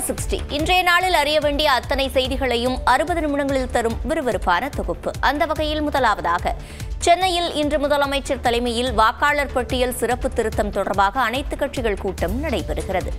Super 60 இன்றைய நாளில் அறிய வேண்டிய அத்தனை செய்திகளையும் 60 நிமிடங்களில் தரும் விறுவிறுப்பான தொகுப்பு. அந்த வகையில் முதலாவதாக சென்னையில் இன்று முதலமைச்சர் தலைமையில் வாக்காளர் பட்டியல் சிறப்பு திருத்தம் தொடர்பாக அனைத்து கட்சிகள் கூட்டம் நடைபெறுகிறது.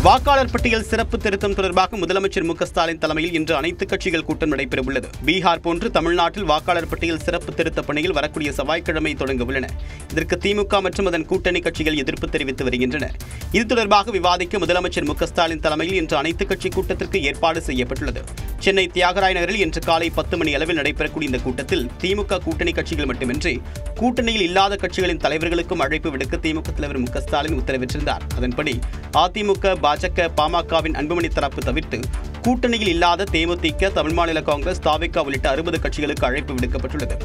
வாக்காளர் பட்டியல் சிறப்பு திருத்தம் தொடர்பாக முதலமைச்சர் மு.க.ஸ்டாலின் தலைமையில் இன்று அனைத்து கட்சிகள் கூட்டம் நடைபெறவுள்ளது. பீகார் போன்று தமிழ்நாட்டில் வாக்காளர் பட்டியல் சிறப்பு திருத்த பணியில் வரக்கூடிய செவ்வாய்க்கிழமை தொடங்க உள்ளன. இதற்கு திமுக மற்றும் அதன் கூட்டணி கட்சிகள் எதிர்ப்பு தெரிவித்து வருகின்றன. இது தொடர்பாக விவாதிக்க முதலமைச்சர் மு.க.ஸ்டாலின் தலைமையில் இன்று அனைத்து கட்சி கூட்டத்திற்கு ஏற்பாடு செய்யப்பட்டுள்ளது. சென்னை தியாகராய நகரில் இன்று காலை 10 மணி அளவில் நடைபெறக்கூடிய இந்த கூட்டத்தில் திமுக கூட்டணி கட்சிகள் மட்டுமின்றி கூட்டணியில் இல்லாத கட்சிகளின் தலைவர்களுக்கும் அழைப்பு விடுக்க திமுக தலைவர் மு.க.ஸ்டாலின் உத்தரவிட்டிருந்தார். அதன்படி அதிமுக, பாஜக, பாமகவின் அன்புமணி தரப்பு தவிர்த்து கூட்டணியில் இல்லாத தேமுதிக, தமிழ் மாநில காங்கிரஸ், தாவேகா உள்ளிட்ட 60 கட்சிகளுக்கு அழைப்பு விடுக்கப்பட்டுள்ளது.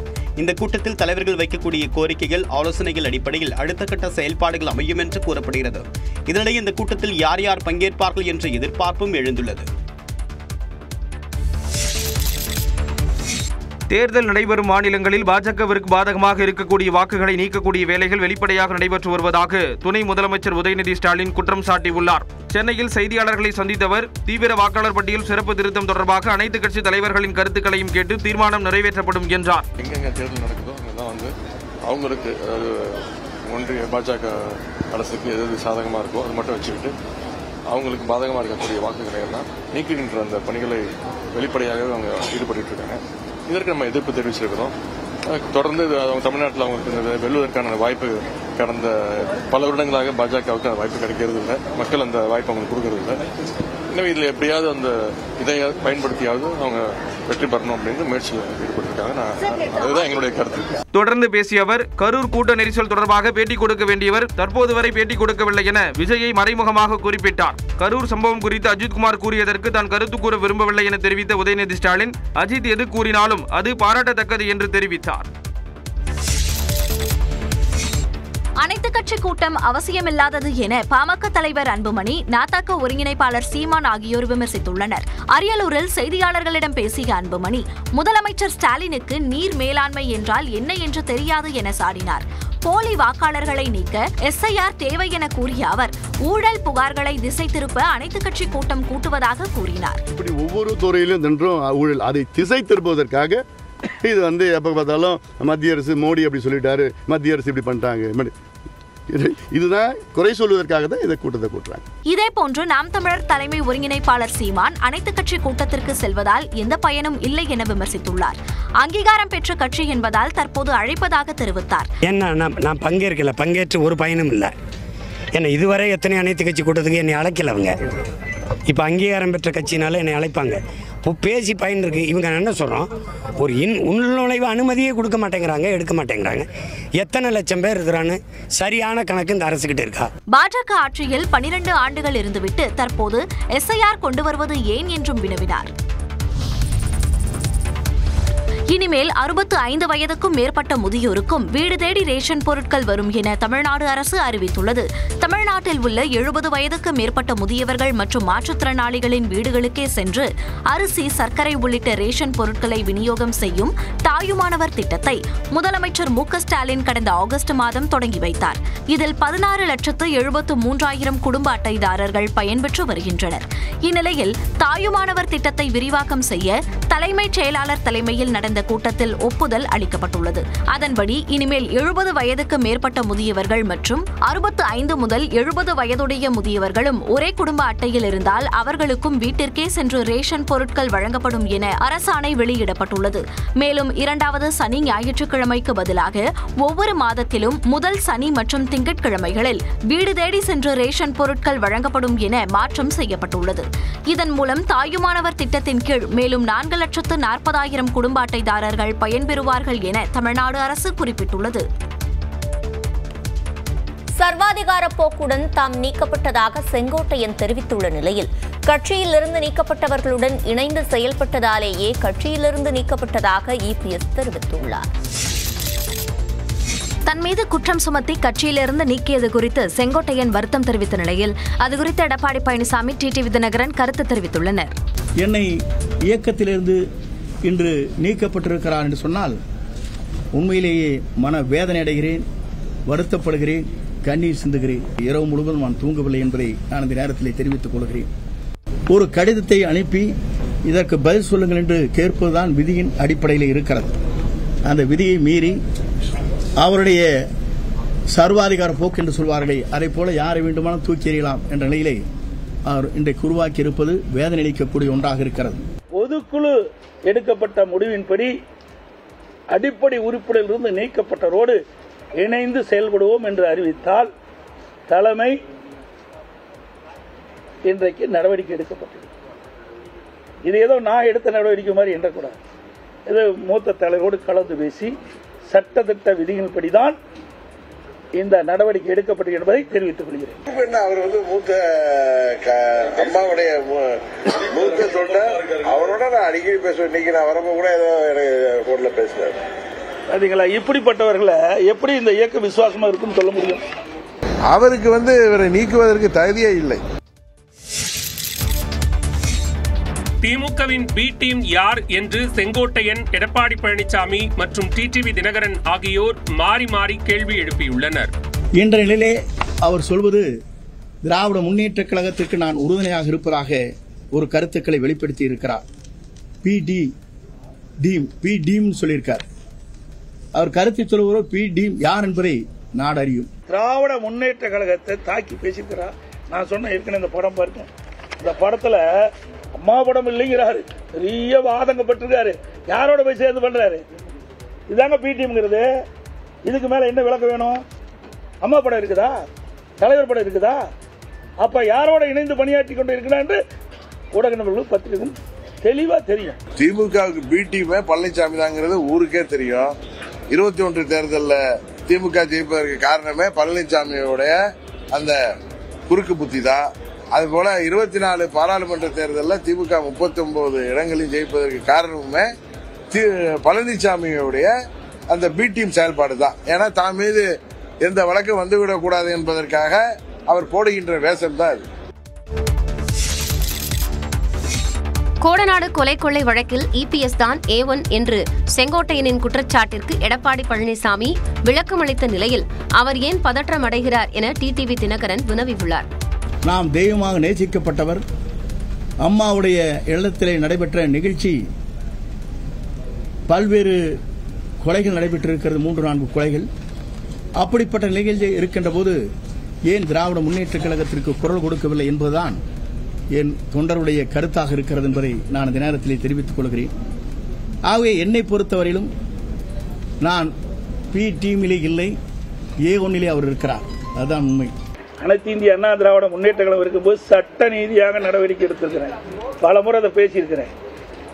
இந்த கூட்டத்தில் தலைவர்கள் வைக்கக்கூடிய கோரிக்கைகள், ஆலோசனைகள் அடிப்படையில் அடுத்த கட்ட செயல்பாடுகள் அமையும் என்று கூறப்படுகிறது. இதனிடையே இந்த கூட்டத்தில் யார் யார் பங்கேற்பார்கள் என்ற எதிர்பார்ப்பும் எழுந்துள்ளது. தேர்தல் நடைபெறும் மாநிலங்களில் பாஜகவிற்கு பாதகமாக இருக்கக்கூடிய வாக்குகளை நீக்கக்கூடிய வேலைகள் வெளிப்படையாக நடைபெற்று வருவதாக துணை முதலமைச்சர் உதயநிதி ஸ்டாலின் குற்றம் சாட்டியுள்ளார். சென்னையில் செய்தியாளர்களை சந்தித்தவர் தீவிர வாக்காளர் பட்டியல் சிறப்பு திருத்தம் தொடர்பாக அனைத்து கட்சி தலைவர்களின் கருத்துக்களையும் கேட்டு தீர்மானம் நிறைவேற்றப்படும் என்றார். எங்கெங்க தேர்தல் நடக்குதோ அங்கெல்லாம் அவங்களுக்கு ஒன்றிய பாஜக அரசுக்கு எது சாதகமாக இருக்கோ அது மட்டும் வச்சுக்கிட்டு அவங்களுக்கு பாதகமாக இருக்கக்கூடிய வாக்குகளை எல்லாம் நீக்குகின்ற அந்த பணிகளை வெளிப்படையாகவே அவங்க ஈடுபட்டு இருக்காங்க. இதற்கு நம்ம எதிர்ப்பு தெரிவிச்சிருக்கிறோம். தொடர்ந்து அவங்க தமிழ்நாட்டில் அவங்களுக்கு வெல்வதற்கான வாய்ப்பு கடந்த பல வருடங்களாக பாஜகவுக்கு அந்த வாய்ப்பு கிடைக்கிறது இல்லை. மக்கள் அந்த வாய்ப்பு அவங்களுக்கு கொடுக்கறது இல்லை. எனவே இதில் எப்படியாவது அந்த இதை பயன்படுத்தியாவது அவங்க வெற்றி பெறணும் அப்படின்னு முயற்சியில் ஈடுபட்டிருக்காங்க. அதுதான் எங்களுடைய கருத்து. தொடர்ந்து பேசிய அவர், கரூர் கூட்ட நெரிசல் தொடர்பாக பேட்டி கொடுக்க வேண்டியவர் தற்போது வரை பேட்டி கொடுக்கவில்லை என விஜயை மறைமுகமாக குறிப்பிட்டார். கரூர் சம்பவம் குறித்து அஜித்குமார் கூறியதற்கு தான் கருத்து கூற விரும்பவில்லை என தெரிவித்த உதயநிதி ஸ்டாலின், அஜித் எது கூறினாலும் அது பாராட்டத்தக்கது என்று தெரிவித்தார். அனைத்து கட்சி கூட்டம் அவசியமில்லாதது என பாமக தலைவர் அன்புமணி, நாதக ஒருங்கிணைப்பாளர் சீமான் ஆகியோர் விமர்சித்துள்ளனர். அரியலூரில் செய்தியாளர்களிடம் பேசிய அன்புமணி, முதலமைச்சர் ஸ்டாலினுக்கு நீர் மேலாண்மை என்றால் என்ன என்று தெரியாது என சாடினார். போலி வாக்காளர்களை நீக்க எஸ்ஐஆர் தேவை என கூறிய அவர், ஊழல் புகார்களை திசை திருப்ப அனைத்து கட்சி கூட்டம் கூட்டுவதாக கூறினார். இப்படி ஒவ்வொரு துறையிலும் நின்றும் ஊழல் அதை திசை திருப்புவதற்காக இது எப்ப பார்த்தாலும் மத்திய அரசு, மோடி அப்படி சொல்லிட்டாரு, மத்திய அரசு இப்படி பண்ணிட்டாங்க, இதுதான் குறை சொல்வதற்காக தான் இந்த கூட்டத்தை கூட்டுறாங்க. இதேபோன்று நாம் தமிழர் தலைமை ஒருங்கிணைப்பாளர் சீமான் அனைத்து கட்சி கூட்டத்திற்கு செல்வதால் எந்த பயனும் இல்லை என விமர்சித்துள்ளார். அங்கீகாரம் பெற்ற கட்சி என்பதால் தற்போது அழைப்பதாக தெரிவித்தார். நான் பங்கேற்று ஒரு பயனும் இல்லை. ஏன்னா இதுவரை எத்தனை அனைத்து கட்சி கூட்டத்துக்கு என்னை அழைக்கல அவங்க. இப்போ அங்கீகாரம் பெற்ற கட்சினால என்னை அழைப்பாங்க. பேசி பயன் இருக்கு. இவங்க என்ன சொல்கிறோம், ஒரு உள்நுழைவு அனுமதியே கொடுக்க மாட்டேங்கிறாங்க, எடுக்க மாட்டேங்கிறாங்க. எத்தனை லட்சம் பேர் இருக்கிறான்னு சரியான கணக்கு இந்த அரசுகிட்ட இருக்கா? பாஜக ஆட்சியில் 12 ஆண்டுகள் இருந்துவிட்டு தற்போது எஸ்ஐஆர் கொண்டு வருவது ஏன் என்றும் வினவினார். இனிமேல் 65 வயதுக்கும் மேற்பட்ட முதியோருக்கும் வீடு தேடி ரேஷன் பொருட்கள் வரும் என தமிழ்நாடு அரசு அறிவித்துள்ளது. தமிழ்நாட்டில் உள்ள 70 வயதுக்கு மேற்பட்ட முதியவர்கள் மற்றும் மாற்றுத்திறனாளிகளின் வீடுகளுக்கே சென்று அரிசி, சர்க்கரை உள்ளிட்ட ரேஷன் பொருட்களை விநியோகம் செய்யும் தாயுமானவர் திட்டத்தை முதலமைச்சர் மு.க.ஸ்டாலின் கடந்த ஆகஸ்ட் மாதம் தொடங்கி வைத்தார். இதில் 16,73,000 குடும்ப அட்டைதாரர்கள் பயன்பெற்று வருகின்றனர். இந்நிலையில் தாயுமானவர் திட்டத்தை விரிவாக்கம் செய்ய தலைமைச் செயலாளர் தலைமையில் நடந்த கூட்டத்தில் ஒப்புதல் அளிக்கப்பட்டுள்ளது. அதன்படி இனிமேல் 70 வயதுக்கு மேற்பட்ட முதியவர்கள் மற்றும் 65 முதல் 70 வயதுடைய முதியவர்களும் ஒரே குடும்ப அட்டையில் இருந்தால் அவர்களுக்கும் வீட்டிற்கே சென்று ரேஷன் பொருட்கள் வழங்கப்படும் என அரசாணை வெளியிடப்பட்டுள்ளது. மேலும் 2வது சனி, ஞாயிற்றுக்கிழமைக்கு பதிலாக ஒவ்வொரு மாதத்திலும் முதல் சனி மற்றும் திங்கட்கிழமைகளில் வீடு தேடி சென்று ரேஷன் பொருட்கள் வழங்கப்படும் என மாற்றம் செய்யப்பட்டுள்ளது. இதன் மூலம் தாயுமானவர் திட்டத்தின் கீழ் மேலும் 4,40,000 குடும்ப அட்டைதாரர்கள் பயன்பெறுவார்கள் என தமிழ்நாடு அரசு குறிப்பிட்டுள்ளது. சர்வாதிகார போக்குடன் தாம் நீக்கப்பட்டதாக செங்கோட்டையன் தெரிவித்துள்ள நிலையில், கட்சியிலிருந்து நீக்கப்பட்டவர்களுடன் இணைந்து செயல்பட்டதாலேயே கட்சியிலிருந்து நீக்கப்பட்டதாக இபிஎஸ் தெரிவித்துள்ளார். தன் மீது குற்றம் சுமத்தி கட்சியிலிருந்து நீக்கியது குறித்து செங்கோட்டையன் வருத்தம் தெரிவித்த நிலையில் அதுகுறித்து எடப்பாடி பழனிசாமி, டிடிவி தினகரன் கருத்து தெரிவித்துள்ளனர். என்னை இயக்கத்திலிருந்து இன்று நீக்கப்பட்டிருக்கிறார் என்று சொன்னால் உண்மையிலேயே மன வேதனை அடைகிறேன், வருத்தப்படுகிறேன், கண்ணீர் சிந்துகிறேன். இரவு முழுவதும் நான் தூங்கவில்லை என்பதை நான் இந்த நேரத்தில் தெரிவித்துக் கொள்கிறேன். ஒரு கடிதத்தை அனுப்பி இதற்கு பதில் சொல்லுங்கள் என்று கேட்பதுதான் விதியின் அடிப்படையில் இருக்கிறது. அந்த விதியை மீறி அவருடைய சர்வாதிகார போக்கு என்று சொல்வார்களே, அதை போல யாரை வேண்டுமானால் தூக்கி எறியலாம் என்ற நிலையிலே அவர் இன்றைக்கு உருவாக்கி இருப்பது வேதனை அளிக்கக்கூடிய ஒன்றாக இருக்கிறது. பொதுக்குழு எடுக்கப்பட்ட முடிவின்படி அடிப்படை உறுப்பினரிலிருந்து நீக்கப்பட்டதோடு இணைந்து செயல்படுவோம் என்று அறிவித்தால் தலைமை இன்றைக்கு நடவடிக்கை எடுக்கப்பட்டது. இது ஏதோ நான் எடுத்த நடவடிக்கை மாதிரி எண்ணக்கூடாது. இது மூத்த தலைவரோடு கலந்து பேசி சட்டத்திட்ட விதிகளின்படிதான் இந்த நடவடிக்கை எடுக்கப்பட்டது என்பதை தெரிவித்துக் கொள்கிறேன். அவர் மூத்த அம்மாவுடைய மூத்த தொண்டர், அவரோட நான் அடிக்கடி பேசுவேன். இன்னைக்கு நான் வரப்போ கூட ஏதோ போன்ல பேசுறாரு. பாத்தீங்களா, இப்படிப்பட்டவர்களை எப்படி இந்த இயக்க விசுவாசமா இருக்குன்னு சொல்ல முடியும்? அவருக்கு இவரை நீக்குவதற்கு தகுதியே இல்லை. திமுகவின் பி டீம் யார் என்று செங்கோட்டையன், எடப்பாடி பழனிசாமி மற்றும் டிடிவி தினகரன் ஆகியோர் மாறி மாறி கேள்வி எழுப்பியுள்ளனர். என்ற நிலையிலே அவர் சொல்வது திராவிட முன்னேற்ற கழகத்திற்கு நான் உறுதுணையாக இருப்பதாக ஒரு கருத்துக்களை வெளிப்படுத்தி இருக்கிறார். பி டீம் சொல்லியிருக்கார். அவர் கருத்தை சொல்லுவோர் பி டீம் யார் என்பதை நாடு அறியும். திராவிட முன்னேற்ற கழகத்தை தாக்கி பேசியிருக்கிறார். நான் சொன்ன ஏற்கனவே இந்த படம் பாருங்க. இந்த படத்துல அம்மா படம் இல்லைங்கிறாரு, பெரிய ஆதங்கப்பட்டிருக்காரு. யாரோட போய் சேர்ந்து பண்றாரு? இதாங்க பிடிஎம்ங்கிறது. இதுக்கு மேல என்ன விளக்கம் வேணும்? அம்மா படம் இருக்குதா? தலைவர் படம் இருக்குதா? அப்ப யாரோட இணைந்து பணியாற்றி கொண்டு இருக்கிறார் என்று ஊடக நண்பர்கள் பத்திரிகை தெளிவா தெரியும். திமுகவுக்கு பி டீம் பழனிசாமி தாங்கிறது ஊருக்கே தெரியும். 21 தேர்தலில் திமுக ஜெயிப்பதற்கு காரணமே பழனிசாமியோடைய அந்த குறுக்கு புத்தி தான். அதுபோல 24 பாராளுமன்ற தேர்தலில் திமுக 39 இடங்களில் ஜெயிப்பதற்கு காரணமே பழனிசாமியுடைய அந்த பி டீம் செயல்பாடு தான். ஏன்னா தான் மீது எந்த வழக்கும் வந்துவிடக்கூடாது என்பதற்காக அவர் போடுகின்ற வேஷம் தான் அது. கோடநாடு கொலை கொள்ளை வழக்கில் இபிஎஸ் தான் A1 என்று செங்கோட்டையனின் குற்றச்சாட்டிற்கு எடப்பாடி பழனிசாமி விளக்கமளித்த நிலையில் அவர் ஏன் பதற்றம் அடைகிறார் என டிடிவி தினகரன் வினவியுள்ளார். நாம் தெய்வமாக நேசிக்கப்பட்டவர். அம்மாவுடைய இல்லத்திலே நடைபெற்ற நிகழ்ச்சி பல்வேறு கொலைகள் நடைபெற்றிருக்கிறது, 3-4 கொலைகள். அப்படிப்பட்ட நிகழ்ச்சி இருக்கின்ற போது ஏன் திராவிட முன்னேற்ற கழகத்திற்கு குரல் கொடுக்கவில்லை என்பதுதான் என் தொண்டருடைய கருத்தாக இருக்கிறது என்பதை நான் இந்த நேரத்திலே தெரிவித்துக் கொள்கிறேன். ஆகவே என்னை பொறுத்தவரையிலும் நான் பி டீமிலே இல்லை, A1 அவர் இருக்கிறார். அதுதான் உண்மை. அனைத்து இந்திய அண்ணா திராவிட முன்னேற்ற கழகம் இருக்கும்போது சட்ட நீதியாக நடவடிக்கை எடுத்திருக்கிறேன். பல முறை அதை பேசியிருக்கிறேன்.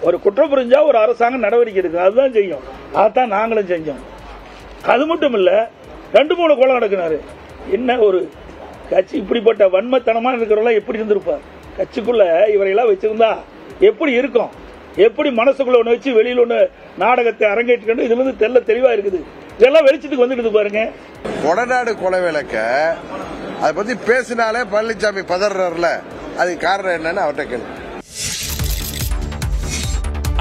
ஒரு குற்றம் புரிஞ்சா ஒரு அரசாங்கம் நடவடிக்கை எடுக்கும், அதுதான் செய்யும். அதான் நாங்களும் செஞ்சோம். அது மட்டும் இல்ல, 2-3 கொலை நடக்கினாரு. என்ன ஒரு கட்சி இப்படிப்பட்ட வன்மத்தனமா இருக்கிறவங்க எப்படி இருந்திருப்பார்? கட்சிக்குள்ள இவரையெல்லாம் வச்சிருந்தா எப்படி இருக்கும்? எப்படி மனசுக்குள்ள ஒண்ணு வச்சு வெளியில ஒண்ணு நாடகத்தை அரங்கேற்றிக்கணும்? இதுல இருந்து தெல்ல தெளிவா இருக்குது. இதெல்லாம் வெளிச்சத்துக்கு வந்துடுது பாருங்க. கொடநாடு கொலை விளக்க அதை பத்தி பேசினாலே பழனிசாமி பதறல. அதுக்கு காரணம் என்னன்னு அவர்கிட்ட கேள்வி.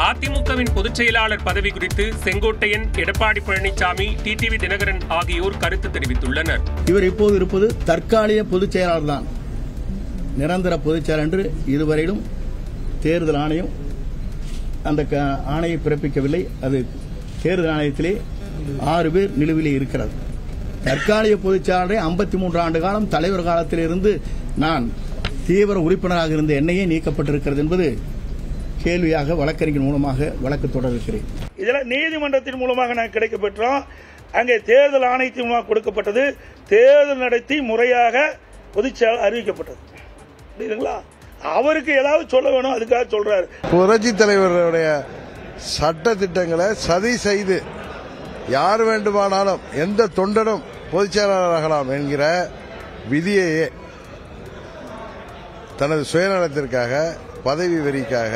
அதிமுகவின் பொதுச் செயலாளர் பதவி குறித்து செங்கோட்டையன், எடப்பாடி பழனிசாமி, டிடிவி தினகரன் ஆகியோர் கருத்து தெரிவித்துள்ளனர். இவர் இப்போது இருப்பது தற்காலிக பொதுச் செயலாளர் தான். நிரந்தர பொதுச் செயலாளர் என்று இதுவரையிலும் தேர்தல் ஆணையம் அந்த ஆணையை பிறப்பிக்கவில்லை. அது தேர்தல் ஆணையத்திலே 6 பேர் நிலுவிலே இருக்கிறது. தற்காலிக பொதுச் செயலாளரை 53 ஆண்டு காலம் தலைவர் காலத்திலிருந்து நான் தீவிர உறுப்பினராக இருந்த என்னையே நீக்கப்பட்டிருக்கிறது என்பது கேள்வியாக வழக்கறிஞர் மூலமாக வழக்கு தொடர்கிறேன். இதெல்லாம் நீதிமன்றத்தின் மூலமாக நான் கிடைக்கப்பெற்றோம். அங்கே தேர்தல் ஆணையத்தின் மூலமாக கொடுக்கப்பட்டது. தேர்தல் நடத்தி முறையாக பொதுச் செயலாளர் அறிவிக்கப்பட்டது. புரியுதுங்களா? அவருக்கு ஏதாவது சொல்ல வேணும், அதுக்காக சொல்றாரு. புரட்சி தலைவருடைய சட்ட திட்டங்களை சதி செய்து யார் வேண்டுமானாலும் எந்த தொண்டனும் பொதுச் செயலாளராகலாம் என்கிற விதியையே தனது சுயநலத்திற்காக, பதவி வெறிக்காக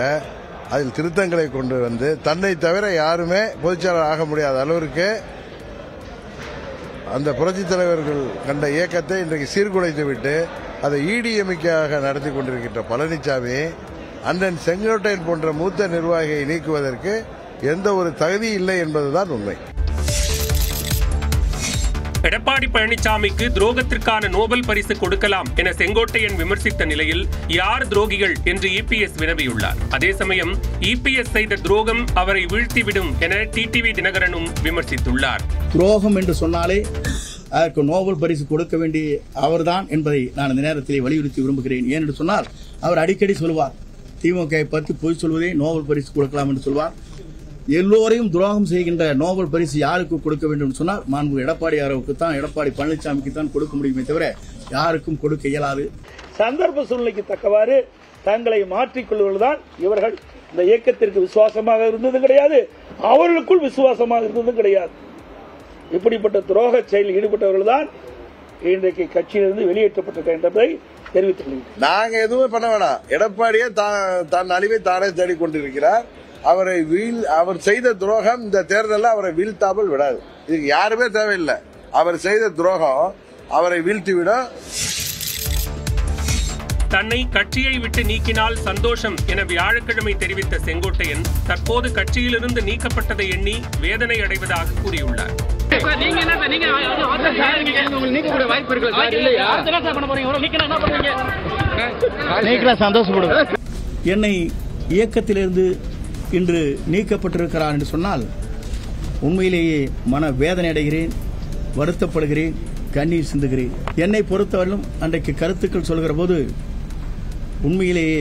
அதில் திருத்தங்களை கொண்டு வந்து தன்னை தவிர யாருமே பொதுச் செயலாளர் ஆக முடியாத அளவிற்கு அந்த புரட்சி தலைவர்கள் கண்ட இயக்கத்தை இன்றைக்கு சீர்குலைத்து விட்டு அதை EDMக்காக நடத்தி கொண்டிருக்கின்ற பழனிசாமி அண்ணன் செங்கோட்டையன் போன்ற மூத்த நிர்வாகியை நீக்குவதற்கு எந்த ஒரு தகுதி இல்லை என்பதுதான் உண்மை. எடப்பாடி பழனிசாமிக்கு துரோகத்திற்கான நோபல் பரிசு கொடுக்கலாம் என செங்கோட்டையன் விமர்சித்த நிலையில் யார் துரோகிகள் என்று இபிஎஸ் வினவியுள்ளார். அதே சமயம் இபிஎஸ் செய்த துரோகம் அவரை வீழ்த்திவிடும் என டிடிவி தினகரனும் விமர்சித்துள்ளார். துரோகம் என்று சொன்னாலே அதற்கு நோபல் பரிசு கொடுக்க வேண்டிய அவர்தான் என்பதை நான் இந்த நேரத்தில் வலியுறுத்தி விரும்புகிறேன். ஏனென்று சொன்னால் அவர் அடிக்கடி சொல்வார், திமுக பற்றி பொய் சொல்வதே நோபல் பரிசு கொடுக்கலாம் என்று சொல்வார். எல்லோரையும் துரோகம் செய்கின்ற நோபல் பரிசு யாருக்கு கொடுக்க வேண்டும் என்று சொன்னால் மாண்பு எடப்பாடியாருக்கு தான், எடப்பாடி பழனிசாமிக்கு தான் கொடுக்க முடியுமே தவிர யாருக்கும் கொடுக்க இயலாது. சந்தர்ப்ப சூழ்நிலைக்கு தக்கவாறு தங்களை மாற்றிக்கொள்வதுதான் இவர்கள் இந்த இயக்கத்திற்கு விசுவாசமாக இருந்தது கிடையாது, அவர்களுக்குள் விசுவாசமாக இருந்ததும் கிடையாது. இப்படிப்பட்ட துரோக செயலில் ஈடுபட்டவர்கள் தான் இன்றைக்கு கட்சியிலிருந்து வெளியேற்றப்பட்டிருக்க என்பதை தெரிவித்துள்ளேன். நாங்க எதுவும் பண்ண வேணாம். எடப்பாடியே தன் அழிவை தானே தேடிக்கொண்டிருக்கிறார். அவர் செய்த துரோகம் இந்த தேர்தலில் அவரை வீழ்த்தாமல் விடாது. இதுக்கு யாருமே தேவையில்லை. அவர் செய்த துரோகம் அவரை வீழ்த்திவிடும். தன்னை கட்சியை விட்டு நீக்கினால் சந்தோஷம் என வியாழக்கிழமை தெரிவித்த செங்கோட்டையன் தற்போது கட்சியிலிருந்து நீக்கப்பட்டதை எண்ணி வேதனை அடைவதாக கூறியுள்ளார். என்னை இயக்கத்திலிருந்து இன்று நீக்கப்பட்டிருக்கிறார் என்று சொன்னால் உண்மையிலேயே மன வேதனை அடைகிறேன், வருத்தப்படுகிறேன், கண்ணீர் சிந்துகிறேன். என்னை பொறுத்தவரையிலும் அன்றைக்கு கருத்துக்கள் சொல்கிற போது உண்மையிலேயே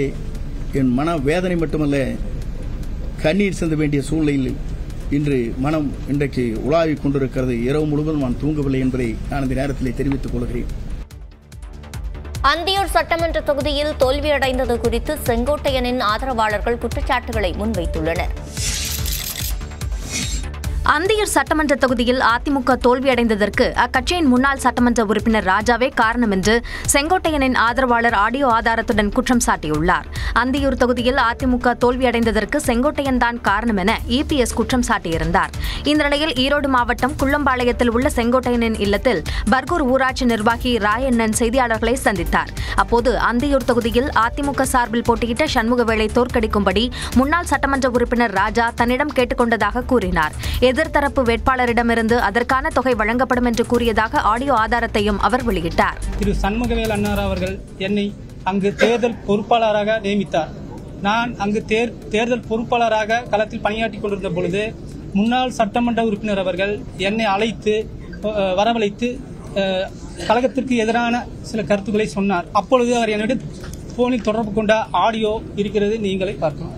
என் மன வேதனை மட்டுமல்ல, கண்ணீர் சிந்த வேண்டிய சூழ்நிலையில் இன்று மனம் இன்றைக்கு உலாவிக் கொண்டிருக்கிறது. இரவு முழுவதும் நான் தூங்கவில்லை என்பதை நான் இந்த நேரத்தில் தெரிவித்துக் கொள்கிறேன். அந்தியூர் சட்டமன்ற தொகுதியில் தோல்வியடைந்தது குறித்து செங்கோட்டையனின் ஆதரவாளர்கள் குற்றச்சாட்டுகளை முன்வைத்துள்ளனர். அந்தியூர் சட்டமன்ற தொகுதியில் அதிமுக தோல்வியடைந்ததற்கு அக்கட்சியின் முன்னாள் சட்டமன்ற உறுப்பினர் ராஜாவே காரணம் என்று செங்கோட்டையனின் ஆதரவாளர் ஆடியோ ஆதாரத்துடன் குற்றம் சாட்டியுள்ளார். அந்தியூர் தொகுதியில் அதிமுக தோல்வியடைந்ததற்கு செங்கோட்டையன் தான் காரணம் என இபிஎஸ் குற்றம் சாட்டியிருந்தார். இந்த நிலையில் ஈரோடு மாவட்டம் குள்ளம்பாளையத்தில் உள்ள செங்கோட்டையனின் இல்லத்தில் பர்கூர் ஊராட்சி நிர்வாகி ராயண்ணன் செய்தியாளர்களை சந்தித்தார். அப்போது அந்தியூர் தொகுதியில் அதிமுக சார்பில் போட்டியிட்ட சண்முகவேலை தோற்கடிக்கும்படி முன்னாள் சட்டமன்ற உறுப்பினர் ராஜா தன்னிடம் கேட்டுக் கொண்டதாக கூறினார். எதிர்த்தரப்பு வேட்பாளரிடமிருந்து அதற்கான தொகை வழங்கப்படும் என்று கூறியதாக ஆடியோ ஆதாரத்தையும் அவர் வெளியிட்டார். திரு சண்முகவேல் அண்ணார் அவர்கள் என்னை அங்கு தேர்தல் பொறுப்பாளராக நியமித்தார். நான் அங்கு தேர்தல் பொறுப்பாளராக களத்தில் பணியாற்றிக் கொண்டிருந்த பொழுது முன்னாள் சட்டமன்ற உறுப்பினர் அவர்கள் என்னை வரவழைத்து கழகத்திற்கு எதிரான சில கருத்துக்களை சொன்னார். அப்பொழுது அவர் என்னிடம் போனில் தொடர்பு கொண்ட ஆடியோ இருக்கிறது, நீங்களே பார்க்கலாம்.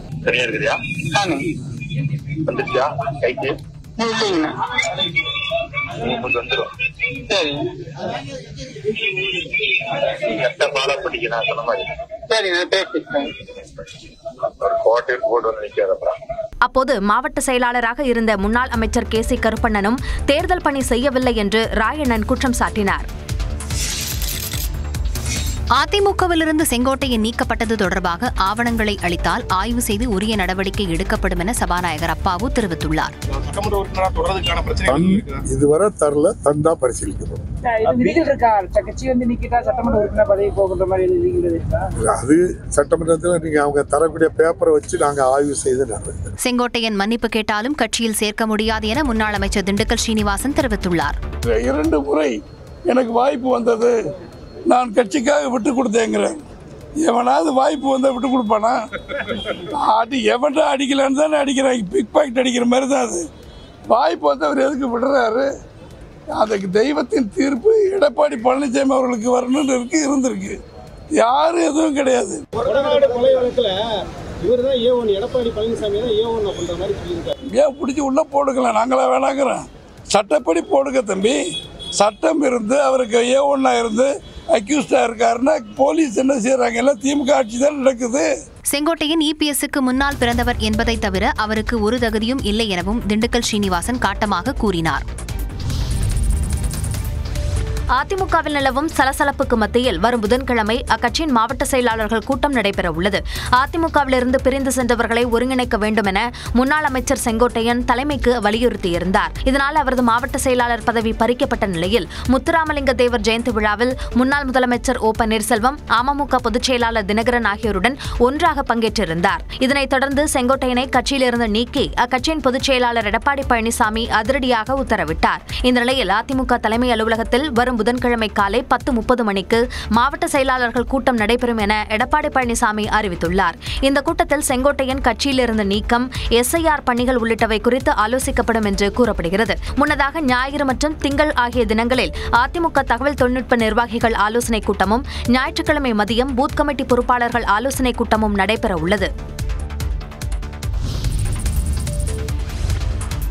அப்போது மாவட்ட செயலாளராக இருந்த முன்னாள் அமைச்சர் கே சி கருப்பண்ணனும் தேர்தல் பணி செய்யவில்லை என்று ராயண்ணன் குற்றம் சாட்டினார். அதிமுகவிலிருந்து செங்கோட்டையன் நீக்கப்பட்டது தொடர்பாக ஆவணங்களை அளித்தால் ஆய்வு செய்து உரிய நடவடிக்கை எடுக்கப்படும் என சபாநாயகர் அப்பாவு தெரிவித்துள்ளார். இதுவரை தரல, தந்தா பரிசீலிக்கிறோம். அது சட்டமன்றத்தில் நீங்க அவங்க தரக்கூடிய பேப்பரை வச்சு நாங்க ஆய்வு செய்து. செங்கோட்டையன் மன்னிப்பு கேட்டாலும் கட்சியில் சேர்க்க முடியாது என முன்னாள் அமைச்சர் திண்டுக்கல் ஸ்ரீனிவாசன் தெரிவித்துள்ளார். 2 முறை எனக்கு வாய்ப்பு வந்தது, நான் கட்சிக்காக விட்டு கொடுத்தேங்கிறேன். எவனாவது வாய்ப்பு வந்தா விட்டு கொடுப்பானா? எவன்டா அடிக்கலான்னு தானே அடிக்கிறாங்க, பிக் பாக்கெட் அடிக்கிற மாதிரி தான் அது. வாய்ப்பு வந்து அவர் எதுக்கு விடுறாரு? அதுக்கு தெய்வத்தின் தீர்ப்பு எடப்பாடி பழனிசாமி அவர்களுக்கு வரணும்னு இருந்திருக்கு. யாரும் எதுவும் கிடையாது. ஏன் பிடிச்சி உள்ள போடுக்கலாம், நாங்களா வேணாங்கிறோம். சட்டப்படி போடுங்க தம்பி. சட்டம் இருந்து அவருக்கு ஏ1 இருந்து அக்யூஸ்டா இருக்காருன்னா போலீஸ் என்ன செய்யறாங்க? எல்லாம் திமுக ஆட்சி தான் நடக்குது. செங்கோட்டையன் இபிஎஸ்க்கு முன்னால் பிறந்தவர் என்பதை தவிர அவருக்கு ஒரு தகுதியும் இல்லை எனவும் திண்டுக்கல் ஸ்ரீனிவாசன் காட்டமாக கூறினார். அதிமுகவில் நிலவும் சலசலப்புக்கு மத்தியில் வரும் புதன்கிழமை அக்கட்சியின் மாவட்ட செயலாளர்கள் கூட்டம் நடைபெற உள்ளது. அதிமுகவிலிருந்து பிரிந்து சென்றவர்களை ஒருங்கிணைக்க வேண்டும் என முன்னாள் அமைச்சர் செங்கோட்டையன் தலைமைக்கு வலியுறுத்தியிருந்தார். இதனால் அவரது மாவட்ட செயலாளர் பதவி பறிக்கப்பட்ட நிலையில் முத்துராமலிங்க தேவர் ஜெயந்தி விழாவில் முன்னாள் முதலமைச்சர் ஓ பன்னீர்செல்வம், அமமுக பொதுச் செயலாளர் தினகரன் ஆகியோருடன் ஒன்றாக பங்கேற்றிருந்தார். இதனைத் தொடர்ந்து செங்கோட்டையனை கட்சியிலிருந்து நீக்கி அக்கட்சியின் பொதுச் செயலாளர் எடப்பாடி பழனிசாமி அதிரடியாக உத்தரவிட்டார். இந்த நிலையில் அதிமுக தலைமை அலுவலகத்தில் வரும் புதன்கிழமை காலை 10:30 மணிக்கு மாவட்ட செயலாளர்கள் கூட்டம் நடைபெறும் என எடப்பாடி பழனிசாமி அறிவித்துள்ளார். இந்த கூட்டத்தில் செங்கோட்டையன் கட்சியிலிருந்து நீக்கம், SIR பணிகள் உள்ளிட்டவை குறித்து ஆலோசிக்கப்படும் என்று கூறப்படுகிறது. முன்னதாக ஞாயிறு மற்றும் திங்கள் ஆகிய தினங்களில் அதிமுக தகவல் தொழில்நுட்ப நிர்வாகிகள் ஆலோசனைக் கூட்டமும், ஞாயிற்றுக்கிழமை மதியம் பூத் கமிட்டி பொறுப்பாளர்கள் ஆலோசனைக் கூட்டமும் நடைபெற உள்ளது.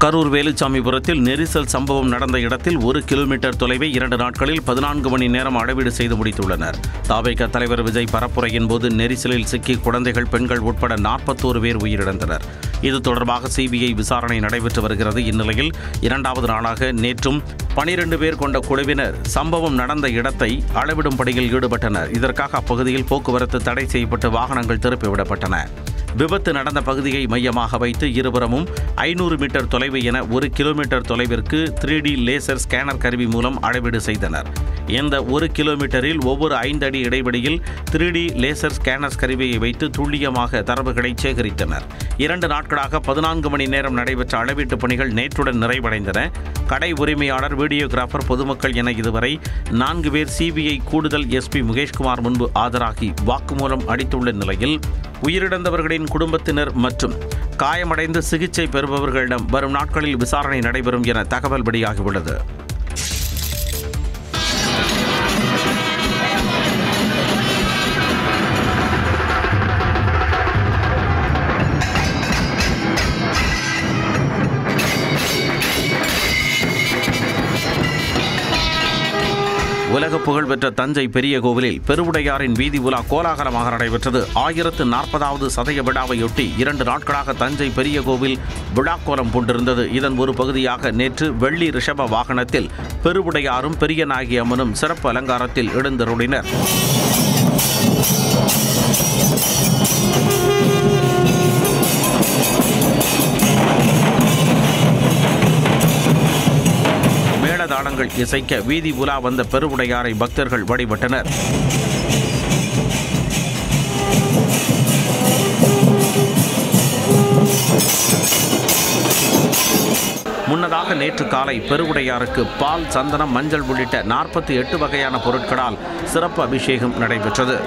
கரூர் வேலுச்சாமிபுரத்தில் நெரிசல் சம்பவம் நடந்த இடத்தில் 1 கிலோமீட்டர் தொலைவை 2 நாட்களில் 14 மணி நேரம் அளவீடு செய்து முடித்துள்ளனர். தாவேக தலைவர் விஜய் பரப்புரையின் போது நெரிசலில் சிக்கி குழந்தைகள், பெண்கள் உட்பட 41 பேர் உயிரிழந்தனர். இது தொடர்பாக CBI விசாரணை நடைபெற்று வருகிறது. இந்நிலையில் 2வது நாளாக நேற்றும் 12 பேர் கொண்ட குழுவினர் சம்பவம் நடந்த இடத்தை அளவிடும் பணியில் ஈடுபட்டனர். இதற்காக அப்பகுதியில் போக்குவரத்து தடை செய்யப்பட்டு வாகனங்கள் திருப்பிவிடப்பட்டன. விபத்து நடந்த பகுதியை மையமாக வைத்து இருபுறமும் 500 மீட்டர் தொலைவு என 1 கிலோமீட்டர் தொலைவிற்கு 3D லேசர் ஸ்கேனர் கருவி மூலம் அளவீடு செய்தனர். இந்த 1 கிலோமீட்டரில் ஒவ்வொரு 5 அடி இடைவெளியில் 3D லேசர் ஸ்கேனர் கருவியை வைத்து துல்லியமாக தரவுகளை சேகரித்தனர். 2 நாட்களாக 14 மணி நேரம் நடைபெற்ற அளவீட்டு பணிகள் நேற்றுடன் நிறைவடைந்தன. கடை உரிமையாளர், வீடியோகிராஃபர், பொதுமக்கள் என இதுவரை 4 பேர் CBI கூடுதல் SP முகேஷ்குமார் முன்பு ஆஜராகி வாக்குமூலம் அளித்துள்ள நிலையில் உயிரிழந்தவர்களின் குடும்பத்தினர் மற்றும் காயமடைந்து சிகிச்சை பெறுபவர்களிடம் வரும் நாட்களில் விசாரணை நடைபெறும் என தகவல் வெளியாகியுள்ளது. உலக புகழ்பெற்ற தஞ்சை பெரிய கோவிலில் பெருவுடையாரின் வீதி உலா கோலாகலமாக நடைபெற்றது. 1040வது சதய விழாவையொட்டி 2 நாட்களாக தஞ்சை பெரிய கோவில் விழாக்கோலம் பூண்டிருந்தது. இதன் ஒரு பகுதியாக நேற்று வெள்ளி ரிஷப வாகனத்தில் பெருவுடையாரும் பெரியநாயகி அம்மனும் சிறப்பு அலங்காரத்தில் எழுந்தருளினர். மேளதாளங்கள் இசைக்க வீதி உலா வந்த பெருவுடையாரை பக்தர்கள் வழிபட்டனர். முன்னதாக நேற்று காலை பெருவுடையாருக்கு பால், சந்தனம், மஞ்சள் உள்ளிட்ட 48 வகையான பொருட்களால் சிறப்பு அபிஷேகம் நடைபெற்றது.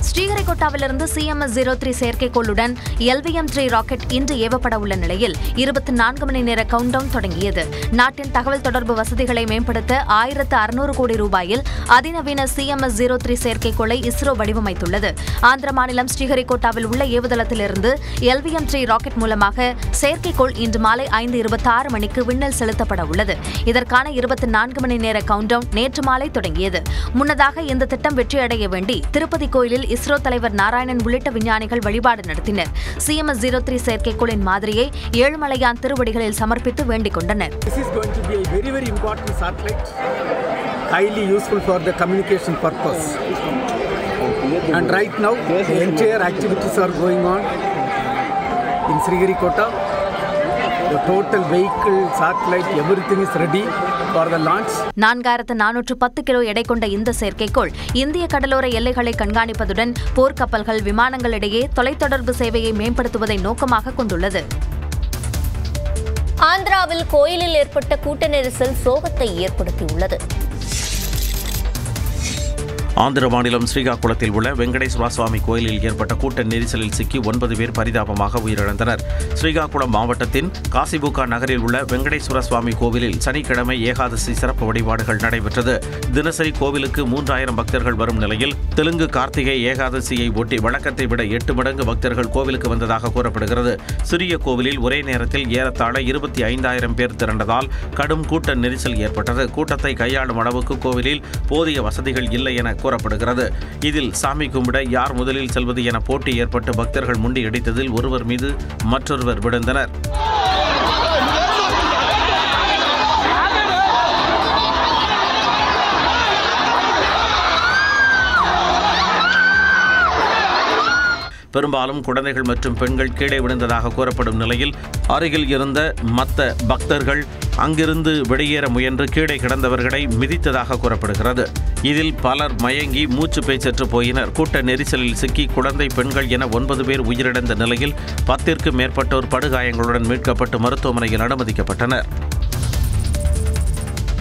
ஸ்ரீஹரிகோட்டாவிலிருந்து CMS-03 செயற்கைக்கோளுடன் LVM-3 ராக்கெட் இன்று ஏவப்பட உள்ள நிலையில் 24 மணி நேர கவுண்டவுன் தொடங்கியது. நாட்டின் தகவல் தொடர்பு வசதிகளை மேம்படுத்த 1600 கோடி ரூபாயில் அதிநவீன CMS-03 செயற்கைக்கோளை இஸ்ரோ வடிவமைத்துள்ளது. ஆந்திர மாநிலம் ஸ்ரீஹரிகோட்டாவில் உள்ள ஏவுதளத்திலிருந்து LVM-3 ராக்கெட் மூலமாக செயற்கைக்கோள் இன்று மாலை 5:26 மணிக்கு விண்ணில் செலுத்தப்பட உள்ளது. இதற்கான 24 மணி நேர கவுண்டவுன் நேற்று மாலை தொடங்கியது. முன்னதாக இந்த திட்டம் வெற்றியடைய வேண்டி திருப்பதி கோயிலில் இஸ்ரோ தலைவர் நாராயணன் உள்ளிட்ட விஞ்ஞானிகள் வழிபாடு நடத்தினர். CMS-03 செயற்கைக்கோளின் மாதிரியை ஏழுமலையான் திருவடிகளில் சமர்ப்பித்து வேண்டிக் கொண்டனர். This is going to be a very, very important satellite, highly useful for the communication purpose. And right now, the entire activities are going on in Sriharikota. The total vehicle, satellite, everything is ready for the launch. 4410 kilo எடை கொண்ட இந்த செயற்கைக்கோள் இந்திய கடலோர எல்லைகளை கண்காணிப்பதுடன் போர்க்கப்பல்கள், விமானங்களிடையே தொலைத்தொடர்பு சேவையை மேம்படுத்துவதை நோக்கமாக கொண்டுள்ளது. ஆந்திராவில் கோயிலில் ஏற்பட்ட கூட்ட நெரிசல் சோகத்தை ஏற்படுத்தியுள்ளது. ஆந்திர மாநிலம் ஸ்ரீகாகுளத்தில் உள்ள வெங்கடேஸ்வர சுவாமி கோயிலில் ஏற்பட்ட கூட்ட நெரிசலில் சிக்கி 9 பேர் பரிதாபமாக உயிரிழந்தனர். ஸ்ரீகாகுளம் மாவட்டத்தின் காசிபுகா நகரில் உள்ள வெங்கடேஸ்வர சுவாமி கோவிலில் சனிக்கிழமை ஏகாதசி சிறப்பு வழிபாடுகள் நடைபெற்றது. தினசரி கோவிலுக்கு 3000 பக்தர்கள் வரும் நிலையில் தெலுங்கு கார்த்திகை ஏகாதசியை ஒட்டி வழக்கத்தை விட 8 மடங்கு பக்தர்கள் கோவிலுக்கு வந்ததாக கூறப்படுகிறது. சிறிய கோவிலில் ஒரே நேரத்தில் ஏறத்தாழ 25,000 பேர் திரண்டதால் கடும் கூட்ட நெரிசல் ஏற்பட்டது. கூட்டத்தை கையாளும் அளவுக்கு கோவிலில் போதிய வசதிகள் இல்லை என கூறப்படுகிறது. இதில் சாமி கும்பிட யார் முதலில் செல்வது என போட்டி ஏற்பட்டு பக்தர்கள் முண்டியடித்ததில் ஒருவர் மீது மற்றொருவர் விழுந்தனர். பெரும்பாலும் குழந்தைகள் மற்றும் பெண்கள் கீழே விழுந்ததாக கூறப்படும் நிலையில் அருகில் இருந்த மற்ற பக்தர்கள் அங்கிருந்து வெளியேற முயன்று கீழே கிடந்தவர்களை மிதித்ததாக கூறப்படுகிறது. இதில் பலர் மயங்கி மூச்சு பேச்சற்று போயினர். கூட்ட நெரிசலில் சிக்கி குழந்தை, பெண்கள் என 9 பேர் உயிரிழந்த நிலையில் 10ற்கும் மேற்பட்டோர் படுகாயங்களுடன் மீட்கப்பட்டு மருத்துவமனையில் அனுமதிக்கப்பட்டனர்.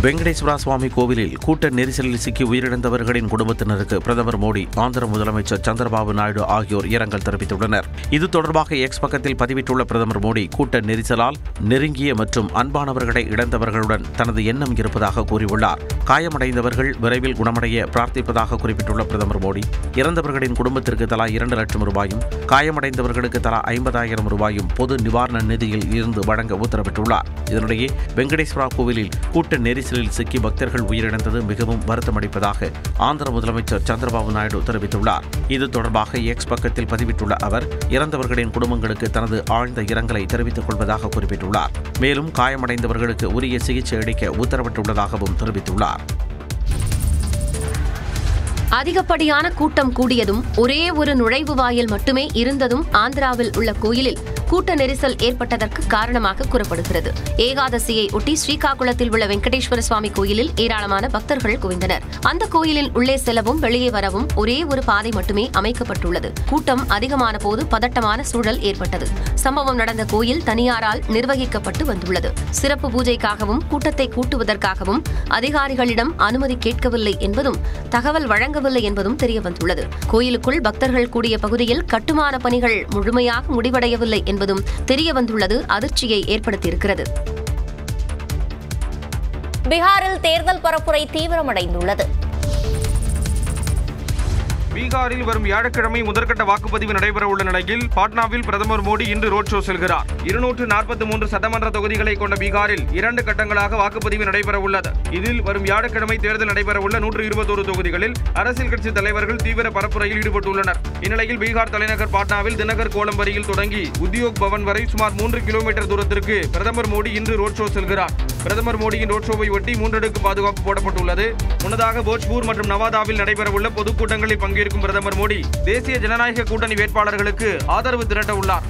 வெங்கடேஸ்வர சுவாமி கோவிலில் கூட்ட நெரிசலில் சிக்கி உயிரிழந்தவர்களின் குடும்பத்தினருக்கு பிரதமர் மோடி, ஆந்திர முதலமைச்சர் சந்திரபாபு நாயுடு ஆகியோர் இரங்கல் தெரிவித்துள்ளனர். இது தொடர்பாக எக்ஸ் பக்கத்தில் பதிவிட்டுள்ள பிரதமர் மோடி, கூட்ட நெரிசலால் நெருங்கிய மற்றும் அன்பானவர்களை இழந்தவர்களுடன் தனது எண்ணம் இருப்பதாக கூறியுள்ளார். காயமடைந்தவர்கள் விரைவில் குணமடைய பிரார்த்திப்பதாக குறிப்பிட்டுள்ள பிரதமர் மோடி, இறந்தவர்களின் குடும்பத்திற்கு தலா 2 லட்சம் ரூபாயும் காயமடைந்தவர்களுக்கு தலா 50,000 ரூபாயும் பொது நிவாரண நிதியில் இருந்து வழங்க உத்தரவிட்டுள்ளார். இதனிடையே வெங்கடேஸ்வரா கோவிலில் கூட்ட நெரிசலில் சிக்கி பக்தர்கள் உயிரிழந்தது மிகவும் வருத்தமளிப்பதாக ஆந்திர முதலமைச்சர் சந்திரபாபு நாயுடு தெரிவித்துள்ளார். இது தொடர்பாக எக்ஸ் பக்கத்தில் பதிவிட்டுள்ள அவர், இறந்தவர்களின் குடும்பங்களுக்கு தனது ஆழ்ந்த இரங்கலை தெரிவித்துக் கொள்வதாக குறிப்பிட்டுள்ளார். மேலும் காயமடைந்தவர்களுக்கு உரிய சிகிச்சை அளிக்க உத்தரவிட்டுள்ளதாகவும் தெரிவித்துள்ளார். அதிகப்படியான கூட்டம் கூடியதும் ஒரே ஒரு நுழைவு வாயில் மட்டுமே இருந்ததும் ஆந்திராவில் உள்ள கோயிலில் கூட்ட நெரிசல் ஏற்பட்டதற்கு காரணமாக கூறப்படுகிறது. ஏகாதசியை ஒட்டி ஸ்ரீகாகுளத்தில் உள்ள வெங்கடேஸ்வர சுவாமி கோயிலில் ஏராளமான பக்தர்கள் குவிந்தனர். அந்த கோயிலின் உள்ளே செல்லவும் வெளியே வரவும் ஒரே ஒரு பாதை மட்டுமே அமைக்கப்பட்டுள்ளது. கூட்டம் அதிகமான போது பதட்டமான சூழல் ஏற்பட்டது. சம்பவம் நடந்த கோயில் தனியாரால் நிர்வகிக்கப்பட்டு வந்துள்ளது. சிறப்பு பூஜைக்காகவும் கூட்டத்தை கூட்டுவதற்காகவும் அதிகாரிகளிடம் அனுமதி கேட்கவில்லை என்பதும் தகவல் வழங்கவில்லை என்பதும் தெரியவந்துள்ளது. கோயிலுக்குள் பக்தர்கள் கூடிய பகுதியில் கட்டுமான பணிகள் முழுமையாக முடிவடையவில்லை என்பதும் தெரியவந்துள்ளது அதிர்ச்சியை ஏற்படுத்தியிருக்கிறது. பீகாரில் தேர்தல் பரப்புரை தீவிரமடைந்துள்ளது. பீகாரில் வரும் வியாழக்கிழமை முதற்கட்ட வாக்குப்பதிவு நடைபெறவுள்ள நிலையில் பாட்னாவில் பிரதமர் மோடி இன்று ரோட் ஷோ செல்கிறார். 243 சட்டமன்ற தொகுதிகளை கொண்ட பீகாரில் 2 கட்டங்களாக வாக்குப்பதிவு நடைபெறவுள்ளது. இதில் வரும் வியாழக்கிழமை தேர்தல் நடைபெறவுள்ள 121 தொகுதிகளில் அரசியல் கட்சி தலைவர்கள் தீவிர பரப்புரையில் ஈடுபட்டுள்ளனர். இந்நிலையில் பீகார் தலைநகர் பாட்னாவில் தினகர் கோலம் வரியில் தொடங்கி உத்தியோக் பவன் வரை சுமார் 3 கிலோமீட்டர் தூரத்திற்கு பிரதமர் மோடி இன்று ரோட் ஷோ செல்கிறார். பிரதமர் மோடியின் ரோட் ஷோவை ஒட்டி 3 அடுக்கு பாதுகாப்பு போடப்பட்டுள்ளது. முன்னதாக போஜ்பூர் மற்றும் நவாதாவில் நடைபெறவுள்ள பொதுக்கூட்டங்களில் பங்கேற்கும் பிரதமர் மோடி தேசிய ஜனநாயக கூட்டணி வேட்பாளர்களுக்கு ஆதரவு திரட்ட உள்ளார்.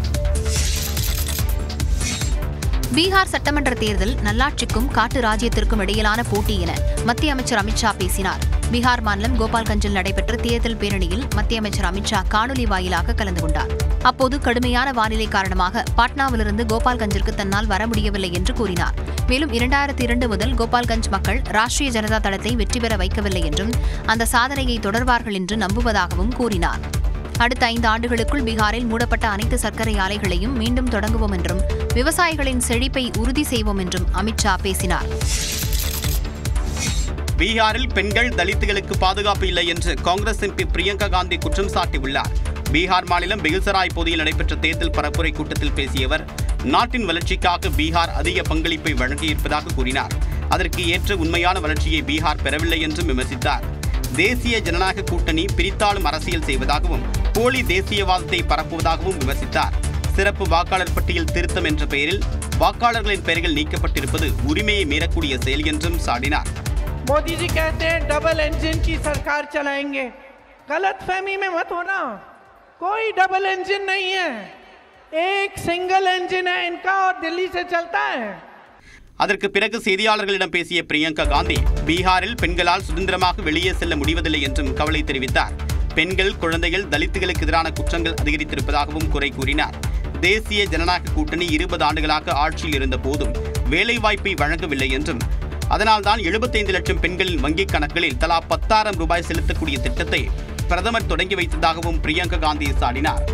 பீகார் சட்டமன்ற தேர்தல் நல்லாட்சிக்கும் காட்டு ராஜ்யத்திற்கும் இடையிலான போட்டி என மத்திய அமைச்சர் அமித்ஷா பேசினார். பீகார் மாநிலம் கோபால்கஞ்சில் நடைபெற்ற தேர்தல் பேரணியில் மத்திய அமைச்சர் அமித்ஷா காணொலி வாயிலாக கலந்து கொண்டார். அப்போது கடுமையான வானிலை காரணமாக பாட்னாவிலிருந்து கோபால்கஞ்சிற்கு தன்னால் வர முடியவில்லை என்று கூறினார். மேலும் 2002 முதல் கோபால்கஞ்ச் மக்கள் ராஷ்டிரிய ஜனதா தளத்தை வெற்றி பெற வைக்கவில்லை என்றும் அந்த சாதனையை தொடர்வார்கள் என்று நம்புவதாகவும் கூறினார். அடுத்த 5 ஆண்டுகளுக்குள் பீகாரில் மூடப்பட்ட அனைத்து சர்க்கரை ஆலைகளையும் மீண்டும் தொடங்குவோம் என்றும் விவசாயிகளின் செழிப்பை உறுதி செய்வோம் என்றும் அமித்ஷா பேசினார். பீகாரில் பெண்கள், தலித்துகளுக்கு பாதுகாப்பு இல்லை என்று காங்கிரஸ் எம்பி பிரியங்கா காந்தி குற்றம் சாட்டியுள்ளார். பீகார் மாநிலம் பெகுசராய் பகுதியில் நடைபெற்ற தேர்தல் பரப்புரை கூட்டத்தில் பேசிய அவர், நாட்டின் வளர்ச்சிக்காக பீகார் அதிக பங்களிப்பை வழங்கியிருப்பதாக கூறினார். அதற்கு ஏற்ற உண்மையான வளர்ச்சியை பீகார் பெறவில்லை என்றும் விமர்சித்தார். தேசிய ஜனநாயக கூட்டணி பிரித்தாளும் அரசியல் செய்வதாகவும் போலி தேசியவாதத்தை பரப்புவதாகவும் விமர்சித்தார். சிறப்பு வாக்காளர் பட்டியல் திருத்தம் என்ற பெயரில் வாக்காளர்களின் பெயர்கள் நீக்கப்பட்டிருப்பது உரிமையை மீறக்கூடிய செயல் என்றும் சாடினார். मोदी जी कहते हैं डबल इंजन की सरकार चलाएंगे. गलत फहमी में मत होना, कोई डबल इंजन नहीं है, एक सिंगल इंजन है इनका और दिल्ली से चलता है. அதற்கு பிறகு செய்தியாளர்களிடம் பேசிய பிரியங்கா காந்தி, பீகாரில் பெண்களால் சுதந்திரமாக வெளியே செல்ல முடிவதில்லை என்றும் கவலை தெரிவித்தார். பெண்கள், குழந்தைகள், தலித்துகளுக்கு எதிரான குற்றங்கள் அதிகரித்திருப்பதாகவும் குறை கூறினார். தேசிய ஜனநாயக கூட்டணி 20 ஆண்டுகளாக ஆட்சியில் இருந்த போதும் வேலைவாய்ப்பை வழங்கவில்லை என்றும் அதனால்தான் 75 லட்சம் பெண்களின் வங்கிக் கணக்குகளில் தலா 10,000 ரூபாய் செலுத்தக்கூடிய திட்டத்தை பிரதமர் தொடங்கி வைத்ததாகவும் பிரியங்கா காந்தி சாடினார்.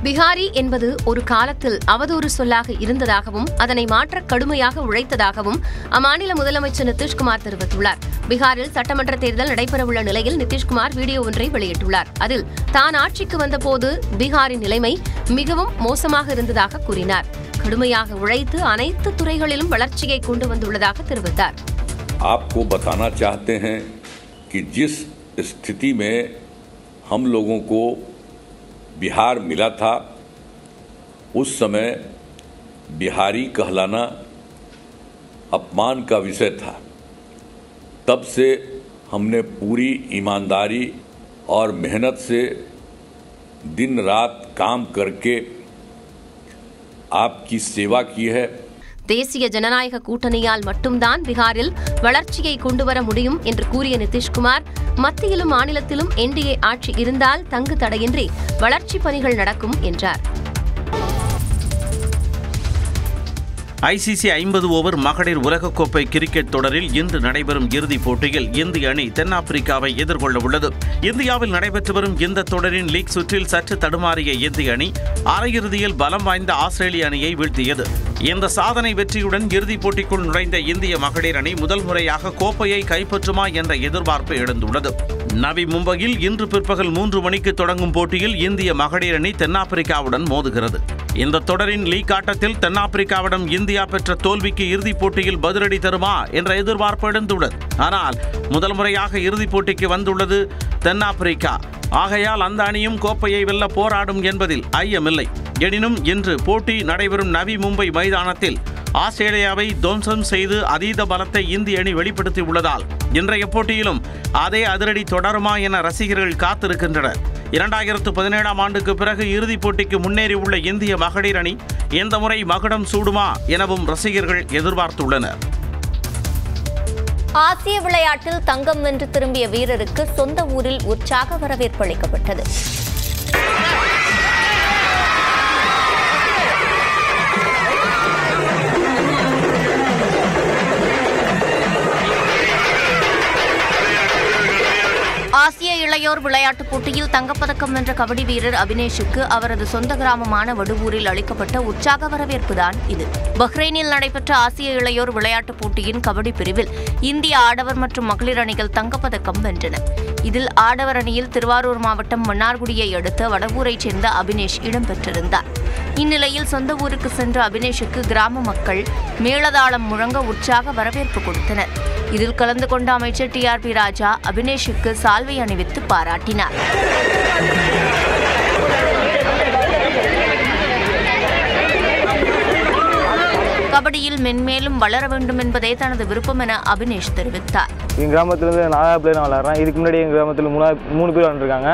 பிகாரி என்பது ஒரு காலத்தில் அவதூறு சொல்லாக இருந்ததாகவும் அதனை மாற்ற கடுமையாக உழைத்ததாகவும் அம்மாநில முதலமைச்சர் நிதிஷ்குமார் தெரிவித்துள்ளார். பீகாரில் சட்டமன்ற தேர்தல் நடைபெறவுள்ள நிலையில் நிதிஷ்குமார் வீடியோ ஒன்றை வெளியிட்டுள்ளார். அதில் தான் ஆட்சிக்கு வந்தபோது பீகாரின் நிலைமை மிகவும் மோசமாக இருந்ததாக கூறினார். கடுமையாக உழைத்து அனைத்து துறைகளிலும் வளர்ச்சியை கொண்டு வந்துள்ளதாக தெரிவித்தார். आपको बताना चाहते हैं कि जिस स्थिति में हम लोगों को बिहार मिला था उस समय बिहारी कहलाना अपमान का विषय था. तब से हमने पूरी ईमानदारी और मेहनत से दिन रात काम करके आपकी सेवा की है। தேசிய ஜனநாயக கூட்டணியால் மட்டும்தான் பீகாரில் வளர்ச்சியை கொண்டுவர முடியும் என்று கூறிய நிதிஷ்குமார், மத்தியிலும் மாநிலத்திலும் என்டிஏ ஆட்சி இருந்தால் தங்கு தடையின்றி வளர்ச்சிப் பணிகள் நடக்கும் என்றார். ஐசிசி 50 ஓவர் மகளிர் உலகக்கோப்பை கிரிக்கெட் தொடரில் இன்று நடைபெறும் இறுதிப் போட்டியில் இந்திய அணி தென்னாப்பிரிக்காவை எதிர்கொள்ள உள்ளது. இந்தியாவில் நடைபெற்று வரும் இந்த தொடரின் லீக் சுற்றில் சற்று தடுமாறிய இந்திய அணி அரையிறுதியில் பலம் வாய்ந்த ஆஸ்திரேலிய அணியை வீழ்த்தியது. இந்த சாதனை வெற்றியுடன் இறுதிப் போட்டிக்குள் நுழைந்த இந்திய மகளிர் அணி முதல் முறையாக கோப்பையை கைப்பற்றுமா என்ற எதிர்பார்ப்பு எழுந்துள்ளது. நவி மும்பையில் இன்று பிற்பகல் 3 மணிக்கு தொடங்கும் போட்டியில் இந்திய மகளிர் அணி தென்னாப்பிரிக்காவுடன் மோதுகிறது. இந்த தொடரின் லீக் ஆட்டத்தில் தென்னாப்பிரிக்காவிடம் இந்தியா பெற்ற தோல்விக்கு இறுதிப் போட்டியில் பதிலடி தருமா என்ற எதிர்பார்ப்பு எழுந்துள்ளது. ஆனால் முதல் முறையாக இறுதிப் போட்டிக்கு வந்துள்ளது தென்னாப்பிரிக்கா. ஆகையால் அந்த அணியும் கோப்பையை வெல்ல போராடும் என்பதில் ஐயமில்லை. எனினும் இன்று போட்டி நடைபெறும் நவி மும்பை மைதானத்தில் ஆஸ்திரேலியாவை துவம்சம் செய்து அதீத பலத்தை இந்திய அணி வெளிப்படுத்தி உள்ளதால் இன்றைய போட்டியிலும் அதே அதிரடி தொடருமா என ரசிகர்கள் காத்திருக்கின்றனர். 2017ஆம் ஆண்டுக்கு பிறகு இறுதிப் போட்டிக்கு முன்னேறியுள்ள இந்திய மகளிர் அணி இந்த முறை மகுடம் சூடுமா எனவும் ரசிகர்கள் எதிர்பார்த்துள்ளனர். ஆசிய விளையாட்டில் தங்கம் வென்று திரும்பிய வீரருக்கு சொந்த ஊரில் உற்சாக வரவேற்பு அளிக்கப்பட்டது. ஆசிய இளையோர் விளையாட்டுப் போட்டியில் தங்கப்பதக்கம் வென்ற கபடி வீரர் அபினேஷுக்கு அவரது சொந்த கிராமமான வடுவூரில் அளிக்கப்பட்ட உற்சாக வரவேற்புதான் இது. பஹ்ரைனில் நடைபெற்ற ஆசிய இளையோர் விளையாட்டுப் போட்டியின் கபடி பிரிவில் இந்திய ஆடவர் மற்றும் மகளிர் அணிகள் தங்கப்பதக்கம் வென்றன. இதில் ஆடவர் அணியில் திருவாரூர் மாவட்டம் மன்னார்குடியை அடுத்த வடவூரைச் சேர்ந்த அபினேஷ் இடம்பெற்றிருந்தார். இந்நிலையில் சொந்த ஊருக்கு சென்ற அபினேஷுக்கு கிராம மக்கள் மேளதாளம் முழங்க உற்சாக வரவேற்பு கொடுத்தனர். இதில் கலந்து கொண்ட அமைச்சர் TRP ராஜா அபினேஷுக்கு சால்வை அணிவித்து பாராட்டினார். கபடியில் மென்மேலும் வளர வேண்டும் என்பதே தனது விருப்பம் என அபினேஷ் தெரிவித்தார். என் கிராமத்திலிருந்து 4 பேர் நான் விளையாடுறேன். இதுக்கு முன்னாடி எங்கள் கிராமத்தில் 3 பேர் விளையாண்டுருக்காங்க.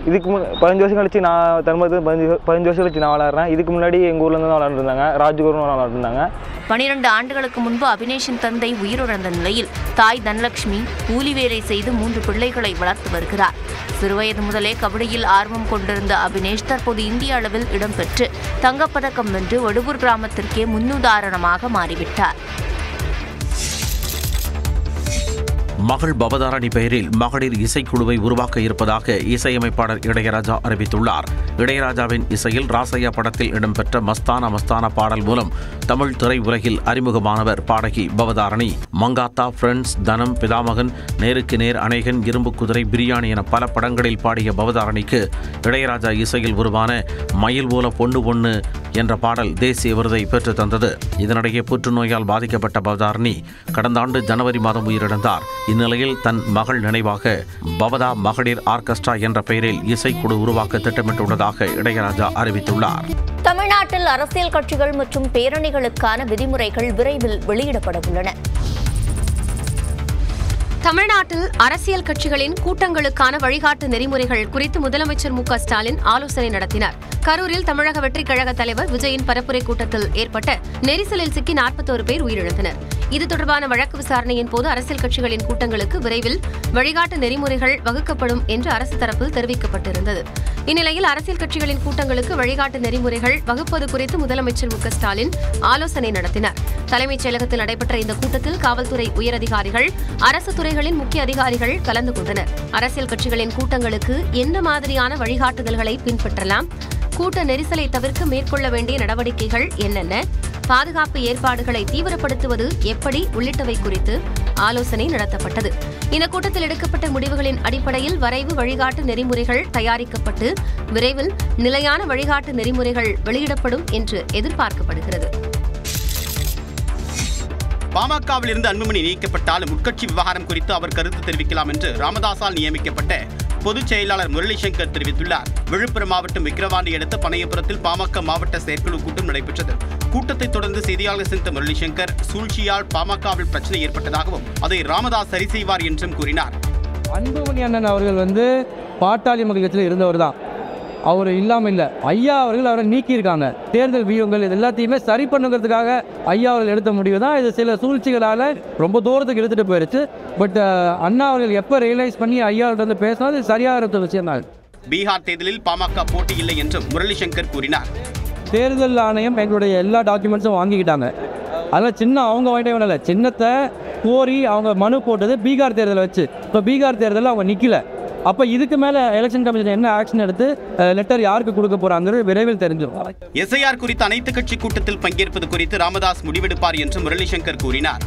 இதுக்கு 15 வருஷம் கழிச்சு நான் தருமபுரத்தில் 15 வருஷம் கழிச்சு நான் விளையாடுறேன். இதுக்கு முன்னாடி எங்கள் ஊர்லேருந்து தான் விளையாண்டுருந்தாங்க. ராஜ்கோரும் விளையாண்டுருந்தாங்க. 12 ஆண்டுகளுக்கு முன்பு அபினேஷின் தந்தை உயிரிழந்த நிலையில் தாய் தனலட்சுமி கூலி வேலை செய்து 3 பிள்ளைகளை வளர்த்து வருகிறார். சிறுவயது முதலே கபடியில் ஆர்வம் கொண்டிருந்த அபினேஷ் தற்போது இந்திய அளவில் இடம்பெற்று தங்கப்பதக்கம் வென்று வடுவூர் கிராமத்திற்கே முன்னுதாரணமாக மாறிவிட்டார். மகள் பவதாரணி பெயரில் மகளிர் இசைக்குழுவை உருவாக்க இருப்பதாக இசையமைப்பாளர் இளையராஜா அறிவித்துள்ளார். இளையராஜாவின் இசையில் ராசையா படத்தில் இடம்பெற்ற மஸ்தானா மஸ்தானா பாடல் மூலம் தமிழ் திரையுலகில் அறிமுகமானவர் பாடகி பவதாரணி. மங்காத்தா, ஃப்ரெண்ட்ஸ், தனம், பிதாமகன், நேருக்கு நேர், அநேகன், இரும்பு குதிரை, பிரியாணி என பல படங்களில் பாடிய பவதாரணிக்கு இளையராஜா இசையில் உருவான மயில் போல பொண்ணு பொண்ணு என்ற பாடல் தேசிய விருதை பெற்று தந்தது. இதனிடையே புற்றுநோயால் பாதிக்கப்பட்ட பவதாரணி கடந்த ஆண்டு ஜனவரி மாதம் உயிரிழந்தார். இந்நிலையில் தன் மகள் நினைவாக பவதா மகளிர் ஆர்கெஸ்ட்ரா என்ற பெயரில் இசைக்குழு உருவாக்க திட்டமிட்டுள்ளதாக இளையராஜா அறிவித்துள்ளார். தமிழ்நாட்டில் அரசியல் கட்சிகள் மற்றும் பேரணிகளுக்கான விதிமுறைகள் விரைவில் வெளியிடப்பட உள்ளன. தமிழ்நாட்டில் அரசியல் கட்சிகளின் கூட்டங்களுக்கான வழிகாட்டு நெறிமுறைகள் குறித்து முதலமைச்சர் மு க ஸ்டாலின் ஆலோசனை நடத்தினார். கரூரில் தமிழக வெற்றிக் கழக தலைவர் விஜயின் பரப்புரை கூட்டத்தில் ஏற்பட்ட நெரிசலில் சிக்கி 41 பேர் உயிரிழந்தனர். இது தொடர்பான வழக்கு விசாரணையின் போது அரசியல் கட்சிகளின் கூட்டங்களுக்கு விரைவில் வழிகாட்டு நெறிமுறைகள் வகுக்கப்படும் என்று அரசு தரப்பில் தெரிவிக்கப்பட்டிருந்தது. இந்நிலையில் அரசியல் கட்சிகளின் கூட்டங்களுக்கு வழிகாட்டு நெறிமுறைகள் வகுப்பது குறித்து முதலமைச்சர் மு க ஸ்டாலின் ஆலோசனை நடத்தினார். தலைமைச் செயலகத்தில் நடைபெற்ற இந்த கூட்டத்தில் காவல்துறை உயரதிகாரிகள், அரசு துறைகளின் முக்கிய அதிகாரிகள் கலந்து கொண்டனர். அரசியல் கட்சிகளின் கூட்டங்களுக்கு என்ன மாதிரியான வழிகாட்டுதல்களை பின்பற்றலாம், கூட்ட நெரிசலை தவிர்க்க மேற்கொள்ள வேண்டிய நடவடிக்கைகள் என்னென்ன, பாதுகாப்பு ஏற்பாடுகளை தீவிரப்படுத்துவது எப்படி உள்ளிட்டவை குறித்து ஆலோசனை நடத்தப்பட்டது. இந்த கூட்டத்தில் எடுக்கப்பட்ட முடிவுகளின் அடிப்படையில் வரைவு வழிகாட்டு நெறிமுறைகள் தயாரிக்கப்பட்டு விரைவில் நிலையான வழிகாட்டு நெறிமுறைகள் வெளியிடப்படும் என்று எதிர்பார்க்கப்படுகிறது. பாமகவில் இருந்து அன்புமணி நீக்கப்பட்டாலும் உட்கட்சி விவகாரம் குறித்து அவர் கருத்து தெரிவிக்கலாம் என்று ராமதாசால் நியமிக்கப்பட்ட பொதுச் செயலாளர் முரளிசங்கர் தெரிவித்துள்ளார். விழுப்புரம் மாவட்டம் விக்கிரவாண்டி அடுத்த பனையபுரத்தில் பாமக மாவட்ட செயற்குழு கூட்டம் நடைபெற்றது. கூட்டத்தை தொடர்ந்து செய்தியாளர் சந்தித்த முரளிசங்கர் சூழ்ச்சியால் பாமகவில் பிரச்சனை ஏற்பட்டதாகவும் அதை ராமதாஸ் சரி செய்வார் என்றும் கூறினார். அன்புமணி அண்ணன் அவர்கள் பாட்டாளி மக்கள் கட்சியில் இருந்தவர் தான். அவர் இல்லாமல் இல்லை. ஐயா அவர்கள் அவரை நீக்கியிருக்காங்க. தேர்தல் வியூகங்கள் இது எல்லாத்தையுமே சரி பண்ணுங்கிறதுக்காக ஐயா அவர்கள் எடுத்த முடிவு தான். இது சில சூழ்ச்சிகளால் ரொம்ப தூரத்துக்கு எடுத்துகிட்டு போயிடுச்சு. பட் அண்ணா அவர்கள் எப்போ ரியலைஸ் பண்ணி ஐயா அவர்கிட்ட பேசினா அது சரியாக விஷயம் தான். பீகார் தேர்தலில் பாமக போட்டி இல்லை என்றும் முரளி சங்கர் கூறினார். தேர்தல் ஆணையம் எங்களுடைய எல்லா டாக்குமெண்ட்ஸும் வாங்கிக்கிட்டாங்க. அதனால் சின்னம் அவங்க வாங்கிட்டே இல்லை, சின்னத்தை கோரி அவங்க மனு போட்டது பீகார் தேர்தலை வச்சு. இப்போ பீகார் தேர்தலில் அவங்க நிற்கல. அப்போ இதுக்கு மேலே எலெக்ஷன் கமிஷன் என்ன ஆக்ஷன் எடுத்து லெட்டர் யாருக்கு கொடுக்க போகிறாங்கிறது விரைவில் தெரிஞ்சிடும். எஸ்ஐஆர் குறித்த அனைத்து கட்சி கூட்டத்தில் பங்கேற்பது குறித்து ராமதாஸ் முடிவெடுப்பார் என்று முரளி சங்கர் கூறினார்.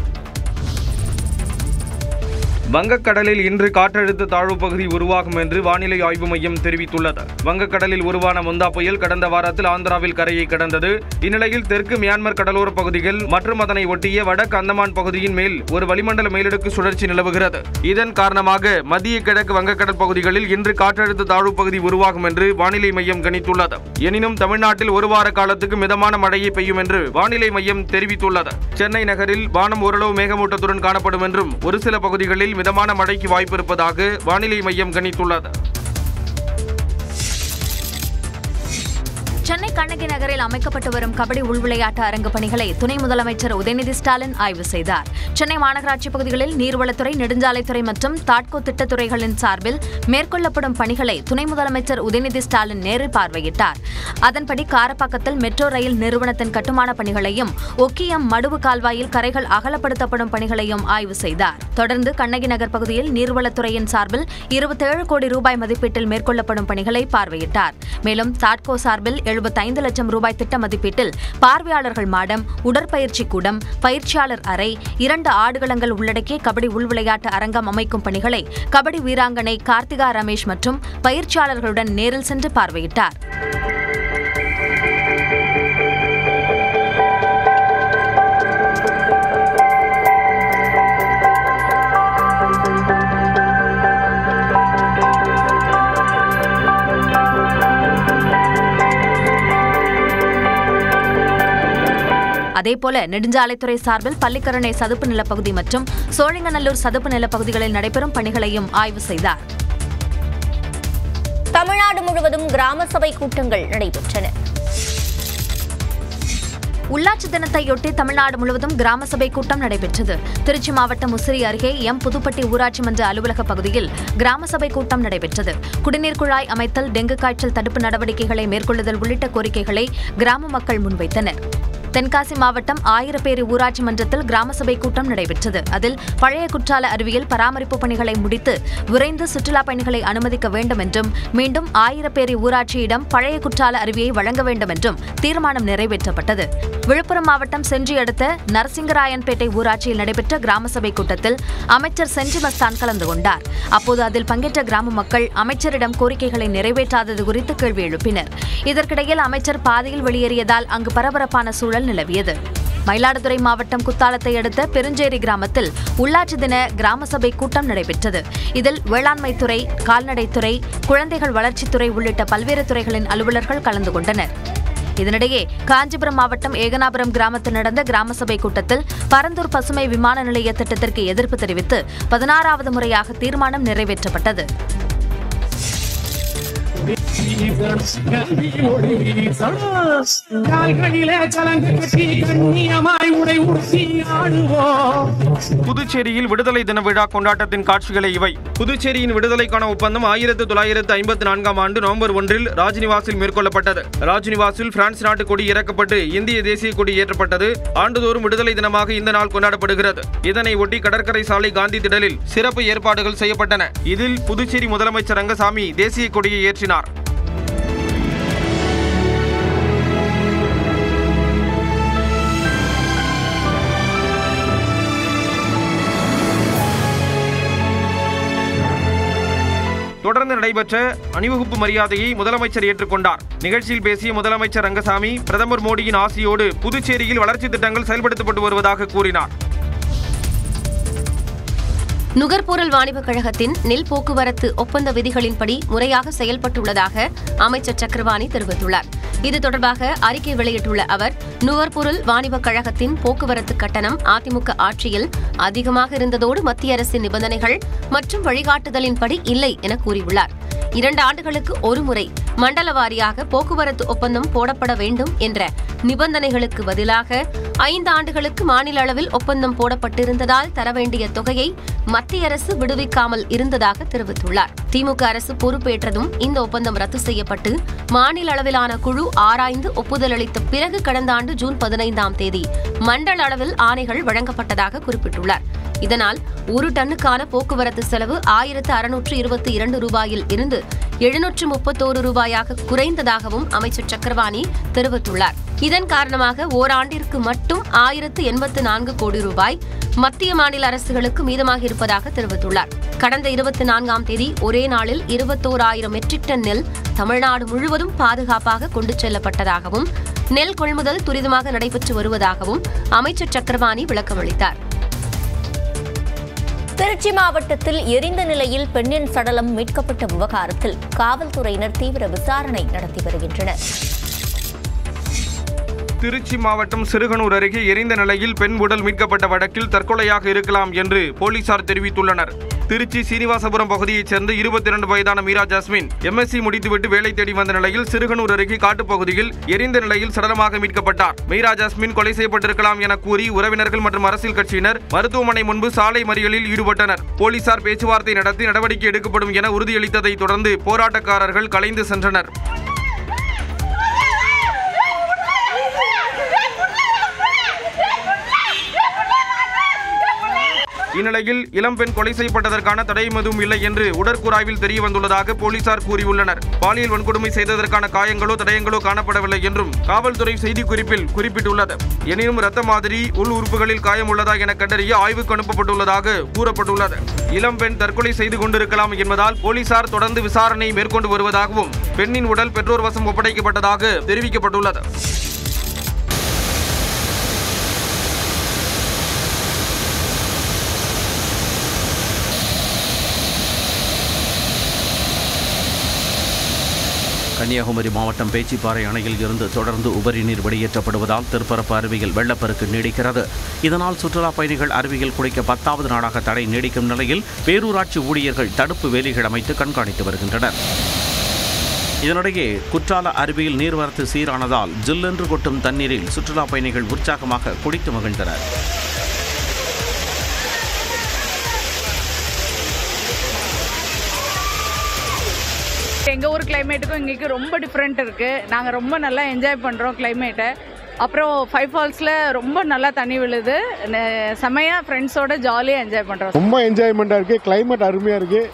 வங்கக்கடலில் இன்று காற்றழுத்த தாழ்வு பகுதி உருவாகும் என்று வானிலை ஆய்வு மையம் தெரிவித்துள்ளது. வங்கக்கடலில் உருவான முந்தா புயல் கடந்த வாரத்தில் ஆந்திராவில் கரையை கடந்தது. இந்நிலையில் தெற்கு மியான்மர் கடலோர பகுதிகள் மற்றும் அதனை ஒட்டிய வடக்கு அந்தமான் பகுதியின் மேல் ஒரு வளிமண்டல மேலடுக்கு சுழற்சி நிலவுகிறது. இதன் காரணமாக மத்திய கிழக்கு வங்கக்கடல் பகுதிகளில் இன்று காற்றழுத்த தாழ்வு பகுதி உருவாகும் என்று வானிலை மையம் கணித்துள்ளது. எனினும் தமிழ்நாட்டில் ஒரு வார காலத்துக்கு மிதமான மழையை பெய்யும் என்று வானிலை மையம் தெரிவித்துள்ளது. சென்னை நகரில் வானம் ஓரளவு மேகமூட்டத்துடன் காணப்படும் என்றும் ஒரு சில பகுதிகளில் மிதமான மழைக்கு வாய்ப்பு இருப்பதாக வானிலை மையம் கணித்துள்ளது. சென்னை கண்ணகி நகரில் அமைக்கப்பட்டு வரும் கபடி உள்விளையாட்டு அரங்கு பணிகளை துணை முதலமைச்சர் உதயநிதி ஸ்டாலின் ஆய்வு செய்தார். சென்னை மாநகராட்சி பகுதிகளில் நீர்வளத்துறை, நெடுஞ்சாலைத்துறை மற்றும் தாட்கோ திட்டத்துறைகளின் சார்பில் மேற்கொள்ளப்படும் பணிகளை துணை முதலமைச்சர் உதயநிதி ஸ்டாலின் நேரில் பார்வையிட்டார். அதன்படி காரப்பாக்கத்தில் மெட்ரோ ரயில் நிறுவனத்தின் கட்டுமான பணிகளையும், ஒக்கியம் மடுவு கால்வாயில் கரைகள் அகலப்படுத்தப்படும் பணிகளையும் ஆய்வு செய்தார். தொடர்ந்து கண்ணகி நகர் பகுதியில் நீர்வளத்துறையின் சார்பில் 27 கோடி ரூபாய் மதிப்பீட்டில் மேற்கொள்ளப்படும் பணிகளை பார்வையிட்டார். மேலும் தாட்கோ சார்பில் 75 லட்சம் ரூபாய் திட்ட மதிப்பீட்டில் பார்வையாளர்கள் மாடம், உடற்பயிற்சி கூடம், பயிற்சியாளர் அறை, 2 ஆடுகளங்கள் உள்ளடக்கிய கபடி உள்விளையாட்டு அரங்கம் அமைக்கும் பணிகளை கபடி வீராங்கனை கார்த்திகா ரமேஷ் மற்றும் பயிற்சியாளர்களுடன் நேரில் சென்று பார்வையிட்டார். அதேபோல நெடுஞ்சாலைத்துறை சார்பில் பள்ளிக்கரணை சதுப்பு நிலப்பகுதி மற்றும் சோழிங்கநல்லூர் சதுப்பு நிலப்பகுதிகளில் நடைபெறும் பணிகளையும் ஆய்வு செய்தார். தமிழ்நாடு முழுவதும் கிராம சபை கூட்டங்கள் நடைபெற்றன. உள்ளாட்சி தினத்தையொட்டி தமிழ்நாடு முழுவதும் கிராம சபை கூட்டம் நடைபெற்றது. திருச்சி மாவட்டம் முசிறி அருகே புதுப்பட்டி ஊராட்சி மன்ற அலுவலக பகுதியில் கிராம சபை கூட்டம் நடைபெற்றது. குடிநீர் குழாய் அமைத்தல், டெங்கு காய்ச்சல் தடுப்பு நடவடிக்கைகளை மேற்கொள்ளுதல் உள்ளிட்ட கோரிக்கைகளை கிராம மக்கள் முன்வைத்தனர். தென்காசி மாவட்டம் ஆயிரப்பேரி ஊராட்சி மன்றத்தில் கிராம சபை கூட்டம் நடைபெற்றது. அதில் பழைய குற்றால அருவியில் பராமரிப்பு பணிகளை முடித்து விரைந்து சுற்றுலா பயணிகளை அனுமதிக்க வேண்டும் என்றும், மீண்டும் ஆயிரப்பேரி ஊராட்சியிடம் பழைய குற்றால அருவியை வழங்க வேண்டும் என்றும் தீர்மானம் நிறைவேற்றப்பட்டது. விழுப்புரம் மாவட்டம் செஞ்சி அடுத்த நரசிங்கராயன்பேட்டை ஊராட்சியில் நடைபெற்ற கிராம சபை கூட்டத்தில் அமைச்சர் செஞ்சி மஸ்தான் கலந்து கொண்டார். அப்போது அதில் பங்கேற்ற கிராம மக்கள் அமைச்சரிடம் கோரிக்கைகளை நிறைவேற்றாதது குறித்து கேள்வி எழுப்பினர். இதற்கிடையில் அமைச்சர் பாதையில் வெளியேறியதால் அங்கு பரபரப்பான சூழல் நிலவியது. மயிலாடுதுறை மாவட்டம் குத்தாலத்தை அடுத்த பெருஞ்சேரி கிராமத்தில் உள்ளாட்சி தின கிராம சபை கூட்டம் நடைபெற்றது. இதில் வேளாண்மைத்துறை, கால்நடைத்துறை, குழந்தைகள் வளர்ச்சித்துறை உள்ளிட்ட பல்வேறு துறைகளின் அலுவலர்கள் கலந்து கொண்டனர். இதனிடையே காஞ்சிபுரம் மாவட்டம் ஏகனாபுரம் கிராமத்தில் நடந்த கிராம சபை கூட்டத்தில் பரந்தூர் பசுமை விமான நிலைய திட்டத்திற்கு எதிர்ப்பு தெரிவித்து 16வது முறையாக தீர்மானம் நிறைவேற்றப்பட்டது. புதுச்சேரியில் விடுதலை தின விழா கொண்டாட்டத்தின் காட்சிகளை இவை. புதுச்சேரியின் விடுதலைக்கான ஒப்பந்தம் 1954ஆம் ஆண்டு நவம்பர் 1 ராஜ்நிவாசில் மேற்கொள்ளப்பட்டது. ராஜ்நிவாசில் பிரான்ஸ் நாட்டு கொடி இறக்கப்பட்டு இந்திய தேசிய கொடி ஏற்றப்பட்டது. ஆண்டுதோறும் விடுதலை தினமாக இந்த நாள் கொண்டாடப்படுகிறது. இதனை ஒட்டி கடற்கரை சாலை காந்தி திடலில் சிறப்பு ஏற்பாடுகள் செய்யப்பட்டன. இதில் புதுச்சேரி முதலமைச்சர் ரங்கசாமி தேசிய கொடியை ஏற்றினார். தொடர்ந்து நடைபெற்ற அணிவகுப்பு மரியாதையை முதலமைச்சர் ஏற்றுக்கொண்டார். நிகழ்ச்சியில் பேசிய முதலமைச்சர் ரங்கசாமி, பிரதமர் மோடியின் ஆசியோடு புதுச்சேரியில் வளர்ச்சி திட்டங்கள் செயல்படுத்தப்பட்டு வருவதாக கூறினார். நுகர்பொருள் வாணிபக் கழகத்தின் நெல் போக்குவரத்து ஒப்பந்த விதிகளின்படி முறையாக செயல்பட்டுள்ளதாக அமைச்சர் சக்கரபாணி தெரிவித்துள்ளார். இது தொடர்பாக அறிக்கை வெளியிட்டுள்ள அவர், நுகர்பொருள் வாணிபக் கழகத்தின் போக்குவரத்து கட்டணம் அதிமுக ஆட்சியில் அதிகமாக இருந்ததோடு மத்திய அரசின் நிபந்தனைகள் மற்றும் வழிகாட்டுதலின்படி இல்லை என கூறியுள்ளார். 2 ஆண்டுகளுக்கு ஒருமுறை மண்டல வாரியாக போக்குவரத்து ஒப்பந்தம் போடப்பட வேண்டும் என்ற நிபந்தனைகளுக்கு பதிலாக 5 ஆண்டுகளுக்கு மாநில அளவில் ஒப்பந்தம் போடப்பட்டிருந்ததால் தர வேண்டிய தொகையை மத்திய அரசு விடுவிக்காமல் இருந்ததாக தெரிவித்துள்ளார். திமுக அரசு பொறுப்பேற்றதும் இந்த ஒப்பந்தம் ரத்து செய்யப்பட்டு மாநில அளவிலான குழு ஆராய்ந்து ஒப்புதல் அளித்த பிறகு கடந்த ஆண்டு ஜூன் 15ஆம் தேதி மண்டல அளவில் ஆணைகள் வழங்கப்பட்டதாக குறிப்பிட்டுள்ளார். இதனால் 1 டன்னுக்கான போக்குவரத்து செலவு 1622 ரூபாயில் இருந்து 731 ரூபாயாக குறைந்ததாகவும் அமைச்சர் சக்கரபாணி தெரிவித்துள்ளார். இதன் காரணமாக ஓராண்டிற்கு மட்டும் 1084 கோடி ரூபாய் மத்திய மாநில அரசுகளுக்கு மீதமாக இருப்பதாக தெரிவித்துள்ளார். கடந்த 24ஆம் தேதி ஒரே நாளில் 21,000 மெட்ரிக் டன் நெல் தமிழ்நாடு முழுவதும் பாதுகாப்பாக கொண்டு செல்லப்பட்டதாகவும் நெல் கொள்முதல் துரிதமாக நடைபெற்று வருவதாகவும் அமைச்சர் சக்கரபாணி விளக்கமளித்தார். திருச்சி மாவட்டத்தில் எரிந்த நிலையில் பெண்ணின் சடலம் மீட்கப்பட்ட விவகாரத்தில் காவல்துறையினர் தீவிர விசாரணை நடத்தி வருகின்றனர். திருச்சி மாவட்டம் சிறுகனூர் அருகே எரிந்த நிலையில் பெண் உடல் மீட்கப்பட்ட வழக்கில் தற்கொலையாக இருக்கலாம் என்று போலீசார் தெரிவித்துள்ளனர். திருச்சி சீனிவாசபுரம் பகுதியைச் சேர்ந்த 22 வயதான மீரா ஜாஸ்மின் MSc முடித்துவிட்டு வேலை தேடி வந்த நிலையில் சிறுகனூர் அருகே காட்டுப்பகுதியில் எரிந்த நிலையில் சடலமாக மீட்கப்பட்டார். மீரா ஜாஸ்மின் கொலை செய்யப்பட்டிருக்கலாம் என கூறி உறவினர்கள் மற்றும் அரசியல் கட்சியினர் மருத்துவமனை முன்பு சாலை மறியலில் ஈடுபட்டனர். போலீசார் பேச்சுவார்த்தை நடத்தி நடவடிக்கை எடுக்கப்படும் என உறுதியளித்ததை தொடர்ந்து போராட்டக்காரர்கள் கலைந்து சென்றனர். இந்நிலையில் இளம்பெண் கொலை செய்யப்பட்டதற்கான தடயம் எதுவும் இல்லை என்று உடற்கூறாய்வில் தெரியவந்துள்ளதாக போலீசார் கூறியுள்ளனர். பாலியல் வன்கொடுமை செய்ததற்கான காயங்களோ தடயங்களோ காணப்படவில்லை என்றும் காவல்துறை செய்திக்குறிப்பில் குறிப்பிட்டுள்ளது. எனினும் இரத்த மாதிரி உள் உறுப்புகளில் காயம் உள்ளதா என கண்டறிய ஆய்வுக்கு அனுப்பப்பட்டுள்ளதாக கூறப்பட்டுள்ளது. இளம்பெண் தற்கொலை செய்து கொண்டிருக்கலாம் என்பதால் போலீசார் தொடர்ந்து விசாரணை மேற்கொண்டு வருவதாகவும் பெண்ணின் உடல் பெற்றோர் வசம் ஒப்படைக்கப்பட்டதாக தெரிவிக்கப்பட்டுள்ளது. கன்னியாகுமரி மாவட்டம் பேச்சிப்பாறை அணையில் இருந்து தொடர்ந்து உபரி நீர் வெளியேற்றப்படுவதால் திருப்பரப்பு அருவியில் வெள்ளப்பெருக்கு நீடிக்கிறது. இதனால் சுற்றுலாப் பயணிகள் அருவியில் குளிக்க 10வது நாளாக தடை நீடிக்கும் நிலையில் பேரூராட்சி ஊழியர்கள் தடுப்பு வேலிகள் அமைத்து கண்காணித்து வருகின்றனர். இதனிடையே குற்றால அருவியில் நீர்வரத்து சீரானதால் ஜில்லென்று கொட்டும் தண்ணீரில் சுற்றுலாப் பயணிகள் உற்சாகமாக குளித்து மகிழ்ந்தனர். எங்கள் ஊர் கிளைமேட்டுக்கும் இங்கேக்கு ரொம்ப டிஃப்ரெண்ட் இருக்குது. நாங்கள் ரொம்ப நல்லா என்ஜாய் பண்ணுறோம் கிளைமேட்டை. அப்புறம் 5 ஃபால்ஸில் ரொம்ப நல்லா தண்ணி விழுது. செம்மையாக ஃப்ரெண்ட்ஸோட ஜாலியாக என்ஜாய் பண்ணுறோம். ரொம்ப என்ஜாய்மெண்ட்டாக இருக்குது. கிளைமேட் அருமையாக இருக்குது.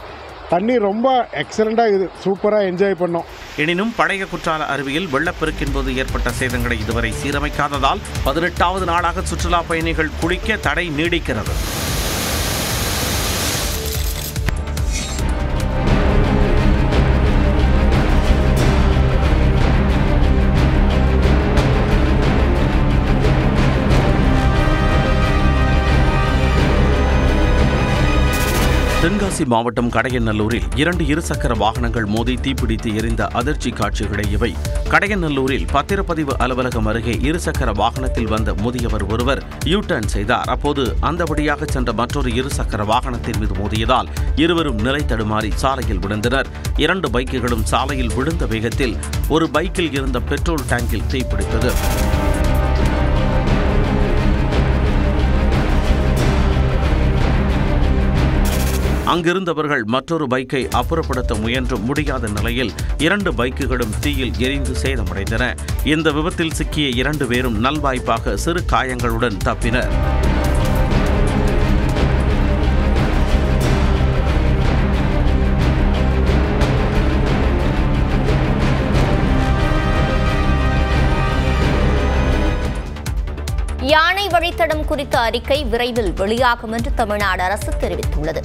தண்ணி ரொம்ப எக்ஸலண்ட்டாக இருக்குது. சூப்பராக என்ஜாய் பண்ணோம். எனினும் பழைய குற்றால அருவியில் வெள்ளப்பெருக்கின் போது ஏற்பட்ட சேதங்களை இதுவரை சீரமைக்காததால் 18வது நாளாக சுற்றுலா பயணிகள் குளிக்க தடை நீடிக்கிறது. தென்காசி மாவட்டம் கடையநல்லூரில் 2 இருசக்கர வாகனங்கள் மோதி தீப்பிடித்து எரிந்த அதிர்ச்சி காட்சிகளே இவை. கடையநல்லூரில் பத்திரப்பதிவு அலுவலகம் அருகே இருசக்கர வாகனத்தில் வந்த முதியவர் ஒருவர் யூ-டர்ன் செய்தார். அப்போது அந்த வழியாக சென்ற மற்றொரு இருசக்கர வாகனத்தின் மீது மோதியதால் இருவரும் நிலை தடுமாறி சாலையில் விழுந்தனர். 2 பைக்குகளும் சாலையில் விழுந்த வேகத்தில் ஒரு பைக்கில் இருந்த பெட்ரோல் டேங்கில் தீப்பிடித்தது. அங்கிருந்தவர்கள் மற்றொரு பைக்கை அப்புறப்படுத்த முயன்று முடியாத நிலையில் 2 பைக்குகளும் தீயில் எரிந்து சேதமடைந்தன. இந்த விபத்தில் சிக்கிய 2 பேரும் நல்வாய்ப்பாக சிறு காயங்களுடன் தப்பினர். யானை வழித்தடம் குறித்த அறிக்கை விரைவில் வெளியாகும் என்று தமிழ்நாடு அரசு தெரிவித்துள்ளது.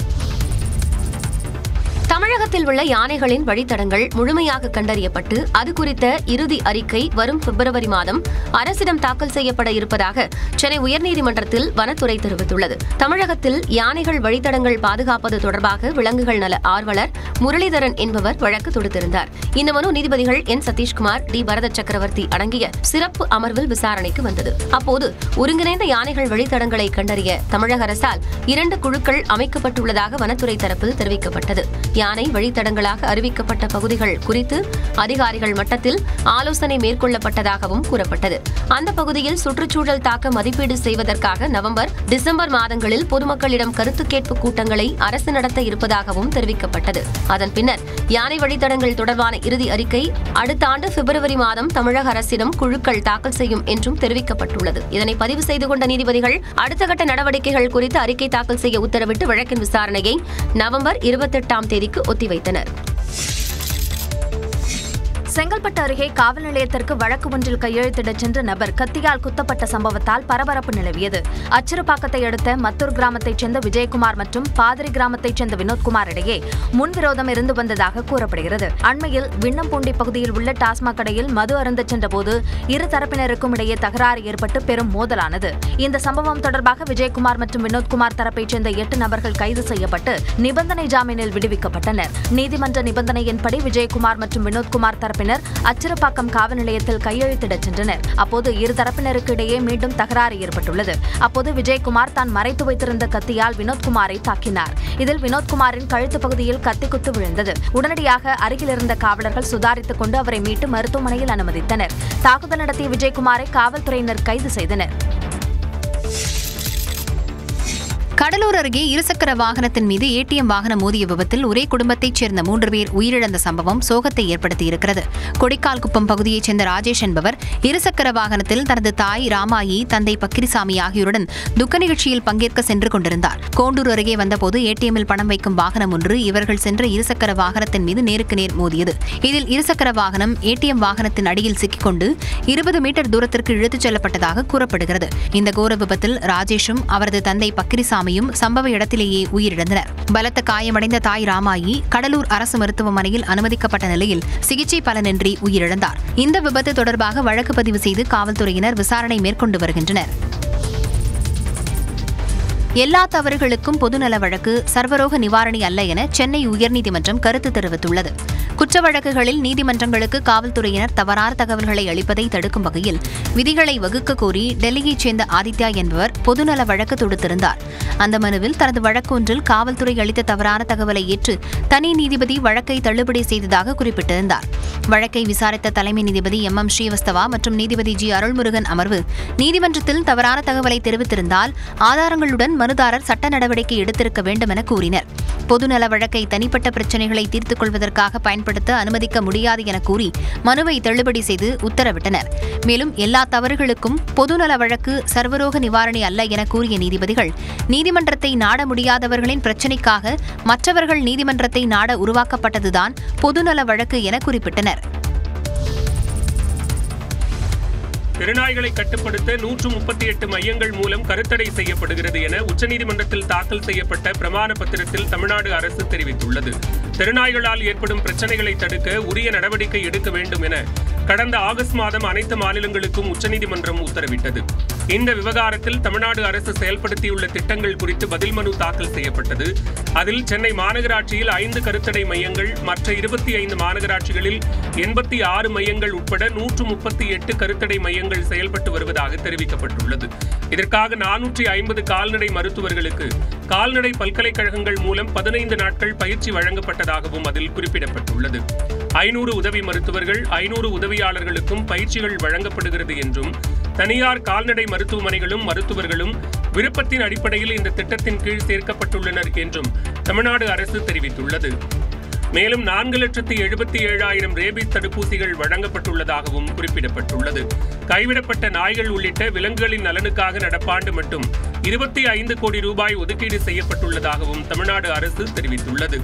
தமிழகத்தில் உள்ள யானைகளின் வழித்தடங்கள் முழுமையாக கண்டறியப்பட்டு அது குறித்த இறுதி அறிக்கை வரும் பிப்ரவரி மாதம் அரசிடம் தாக்கல் செய்யப்பட இருப்பதாக சென்னை உயர்நீதிமன்றத்தில் வனத்துறை தெரிவித்துள்ளது. தமிழகத்தில் யானைகள் வழித்தடங்கள் பாதுகாப்பது தொடர்பாக விலங்குகள் நல ஆர்வலர் முரளிதரன் என்பவர் வழக்கு தொடுத்திருந்தார். இந்த மனு நீதிபதிகள் என் சதீஷ்குமார், டி பரத சக்கரவர்த்தி அடங்கிய சிறப்பு அமர்வில் விசாரணைக்கு வந்தது. அப்போது ஒருங்கிணைந்த யானைகள் வழித்தடங்களை கண்டறிய தமிழக அரசால் 2 குழுக்கள் அமைக்கப்பட்டுள்ளதாக வனத்துறை தரப்பில் தெரிவிக்கப்பட்டது. யானை வழித்தடங்களாக அறிவிக்கப்பட்ட பகுதிகள் குறித்து அதிகாரிகள் மட்டத்தில் ஆலோசனை மேற்கொள்ளப்பட்டதாகவும் கூறப்பட்டது. அந்த பகுதியில் சுற்றுச்சூழல் தாக்க மதிப்பீடு செய்வதற்காக நவம்பர், டிசம்பர் மாதங்களில் பொதுமக்களிடம் கருத்து கேட்பு கூட்டங்களை அரசு நடத்த இருப்பதாகவும் தெரிவிக்கப்பட்டது. அதன் பின்னர் யானை வழித்தடங்கள் தொடர்பான இறுதி அறிக்கை அடுத்த ஆண்டு பிப்ரவரி மாதம் தமிழக அரசிடம் குழுக்கள் தாக்கல் செய்யும் என்றும் தெரிவிக்கப்பட்டுள்ளது. இதனை பதிவு செய்து கொண்ட நீதிபதிகள் அடுத்த கட்ட நடவடிக்கைகள் குறித்து அறிக்கை தாக்கல் செய்ய உத்தரவிட்டு வழக்கின் விசாரணையை நவம்பர் 28ஆம் தேதிக்கு ஒத்திவைத்தனர். செங்கல்பட்டு அருகே காவல் நிலையத்திற்கு வழக்கு ஒன்றில் கையெழுத்திடச் சென்ற நபர் கத்தியால் குத்தப்பட்ட சம்பவத்தால் பரபரப்பு நிலவியது. அச்சிறுபாக்கத்தை அடுத்த மத்தூர் கிராமத்தைச் சேர்ந்த விஜயகுமார் மற்றும் பாதிரி கிராமத்தைச் சேர்ந்த வினோத்குமார் இடையே முன்விரோதம் இருந்து வந்ததாக கூறப்படுகிறது. அண்மையில் விண்ணம்பூண்டி பகுதியில் உள்ள டாஸ்மாக் கடையில் மது அருந்தச் சென்றபோது இரு தரப்பினருக்கும் இடையே தகராறு ஏற்பட்டு பெரும் மோதலானது. இந்த சம்பவம் தொடர்பாக விஜயகுமார் மற்றும் வினோத்குமார் தரப்பைச் சேர்ந்த 8 நபர்கள் கைது செய்யப்பட்டு நிபந்தனை ஜாமீனில் விடுவிக்கப்பட்டனர். நீதிமன்ற நிபந்தனையின்படி விஜயகுமார் மற்றும் வினோத்குமார் தரப்பினர் அச்சிறுபாக்கம் காவல் நிலையத்தில் கையெழுத்திடச் சென்றனர். அப்போது இரு தரப்பினருக்கு இடையே மீண்டும் தகராறு ஏற்பட்டுள்ளது. அப்போது விஜயகுமார் தான் மறைத்து வைத்திருந்த கத்தியால் வினோத்குமாரை தாக்கினார். இதில் வினோத்குமாரின் கழுத்து பகுதியில் கத்தி குத்து விழுந்தது. உடனடியாக அருகில் இருந்த காவலர்கள் சுதாரித்துக் கொண்டு அவரை மீட்டு மருத்துவமனையில் அனுமதித்தனர். தாக்குதல் நடத்திய விஜயகுமாரை காவல்துறையினர் கைது செய்தனர். கடலூர் அருகே இருசக்கர வாகனத்தின் மீது ஏடிஎம் வாகனம் மோதிய விபத்தில் ஒரே குடும்பத்தைச் சேர்ந்த 3 பேர் உயிரிழந்த சம்பவம் சோகத்தை ஏற்படுத்தியிருக்கிறது. கொடிக்கால்குப்பம் பகுதியைச் சேர்ந்த ராஜேஷ் என்பவர் இருசக்கர வாகனத்தில் தனது தாய் ராமாயி, தந்தை பக்கிரிசாமி ஆகியோருடன் துக்க நிகழ்ச்சியில் பங்கேற்க சென்று கொண்டிருந்தார். கோண்டூர் அருகே வந்தபோது ஏடிஎம்மில் பணம் வைக்கும் வாகனம் ஒன்று இவர்கள் சென்ற இருசக்கர வாகனத்தின் மீது நேருக்கு நேர் மோதியது. இதில் இருசக்கர வாகனம் ஏடிஎம் வாகனத்தின் அடியில் சிக்கிக்கொண்டு 20 மீட்டர் தூரத்திற்கு இழுத்துச் செல்லப்பட்டதாக கூறப்படுகிறது. இந்த கோர விபத்தில் ராஜேஷும் அவரது தந்தை பக்கிரிசாமி சம்பவ இடத்திலேயே உயிரிழந்தனர். பலத்த காயமடைந்த தாய் ராமாயி கடலூர் அரசு மருத்துவமனையில் அனுமதிக்கப்பட்ட நிலையில் சிகிச்சை பலனின்றி உயிரிழந்தார். இந்த விபத்து தொடர்பாக வழக்கு பதிவு செய்து காவல்துறையினர் விசாரணை மேற்கொண்டு வருகின்றனர். எல்லா தவறுகளுக்கும் பொதுநல வழக்கு சர்வரோக நிவாரணி அல்ல என சென்னை உயர்நீதிமன்றம் கருத்து தெரிவித்துள்ளது. குற்ற வழக்குகளில் நீதிமன்றங்களுக்கு காவல்துறையினர் தவறான தகவல்களை அளிப்பதை தடுக்கும் வகையில் விதிகளை வகுக்க கோரி டெல்லியைச் சேர்ந்த ஆதித்யா என்பவர் பொதுநல வழக்கு தொடுத்திருந்தார். அந்த மனுவில் தனது வழக்கொன்றில் காவல்துறை அளித்த தவறான தகவலை ஏற்று தனி நீதிபதி வழக்கை தள்ளுபடி செய்ததாக குறிப்பிட்டிருந்தார். வழக்கை விசாரித்த தலைமை நீதிபதி MM ஸ்ரீவஸ்தவா மற்றும் நீதிபதி G அருள்முருகன் அமர்வு நீதிமன்றத்தில் தவறான தகவலை தெரிவித்திருந்தால் ஆதாரங்களுடன் மனுதாரர் சட்ட நடவடிக்கை எடுத்திருக்க வேண்டும் என கூறினர். பொதுநல வழக்கை தனிப்பட்ட பிரச்சினைகளை தீர்த்துக் கொள்வதற்காக பயன்படுத்த அனுமதிக்க முடியாது என கூறி மனுவை தள்ளுபடி செய்து உத்தரவிட்டனர். மேலும் எல்லா தவறுகளுக்கும் பொதுநல வழக்கு சர்வரோக நிவாரணி அல்ல என கூறிய நீதிபதிகள் நீதிமன்றத்தை நாட முடியாதவர்களின் பிரச்சினைக்காக மற்றவர்கள் நீதிமன்றத்தை நாட உருவாக்கப்பட்டதுதான் பொதுநல வழக்கு என குறிப்பிட்டனர். தெருநாய்களை கட்டுப்படுத்த 138 மையங்கள் மூலம் கருத்தடை செய்யப்படுகிறது என உச்சநீதிமன்றத்தில் தாக்கல் செய்யப்பட்ட பிரமாண பத்திரத்தில் தமிழ்நாடு அரசு தெரிவித்துள்ளது. தெருநாய்களால் ஏற்படும் பிரச்சனைகளை தடுக்க உரிய நடவடிக்கை எடுக்க வேண்டும் என கடந்த ஆகஸ்ட் மாதம் அனைத்து மாநிலங்களுக்கும் உச்சநீதிமன்றம் உத்தரவிட்டது. இந்த விவகாரத்தில் தமிழ்நாடு அரசு செயல்படுத்தியுள்ள திட்டங்கள் குறித்து பதில் மனு தாக்கல் செய்யப்பட்டது. அதில் சென்னை மாநகராட்சியில் 5 கருத்தடை மையங்கள், மற்ற 25 மாநகராட்சிகளில் 86 மையங்கள் உட்பட 138 கருத்தடை மையங்கள் செயல்பட்டு வருவதாக தெரிவிக்கப்பட்டுள்ளது. இதற்காக 450 கால்நடை மருத்துவர்களுக்கு கால்நடை பல்கலைக்கழகங்கள் மூலம் 15 நாட்கள் பயிற்சி வழங்கப்பட்டதாகவும் அதில் குறிப்பிடப்பட்டுள்ளது. 500 உதவி மருத்துவர்கள், 500 உதவியாளர்களுக்கும் பயிற்சிகள் வழங்கப்படுகிறது என்றும் தனியார் கால்நடை மருத்துவமனைகளும் மருத்துவர்களும் விருப்பத்தின் அடிப்படையில் இந்த திட்டத்தின் கீழ் சேர்க்கப்பட்டுள்ளனர் என்றும் தமிழ்நாடு அரசு தெரிவித்துள்ளது. மேலும் 4,77,000 ரேபீஸ் தடுப்பூசிகள் வழங்கப்பட்டுள்ளதாகவும் குறிப்பிடப்பட்டுள்ளது. கைவிடப்பட்ட நாய்கள் உள்ளிட்ட விலங்குகளின் நலனுக்காக நடப்பாண்டு மட்டும் 25 கோடி ரூபாய் ஒதுக்கீடு செய்யப்பட்டுள்ளதாகவும் தமிழ்நாடு அரசு தெரிவித்துள்ளது.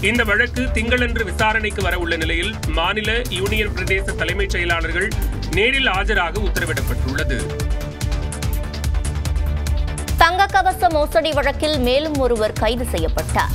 இந்த வழக்கு திங்களன்று விசாரணைக்கு வரவுள்ள நிலையில் மாநில யூனியன் பிரதேச தலைமைச் செயலாளர்கள் நேரில் ஆஜராக உத்தரவிடப்பட்டுள்ளது. தங்கக்கவச மோசடி வழக்கில் மேலும் ஒருவர் கைது செய்யப்பட்டார்.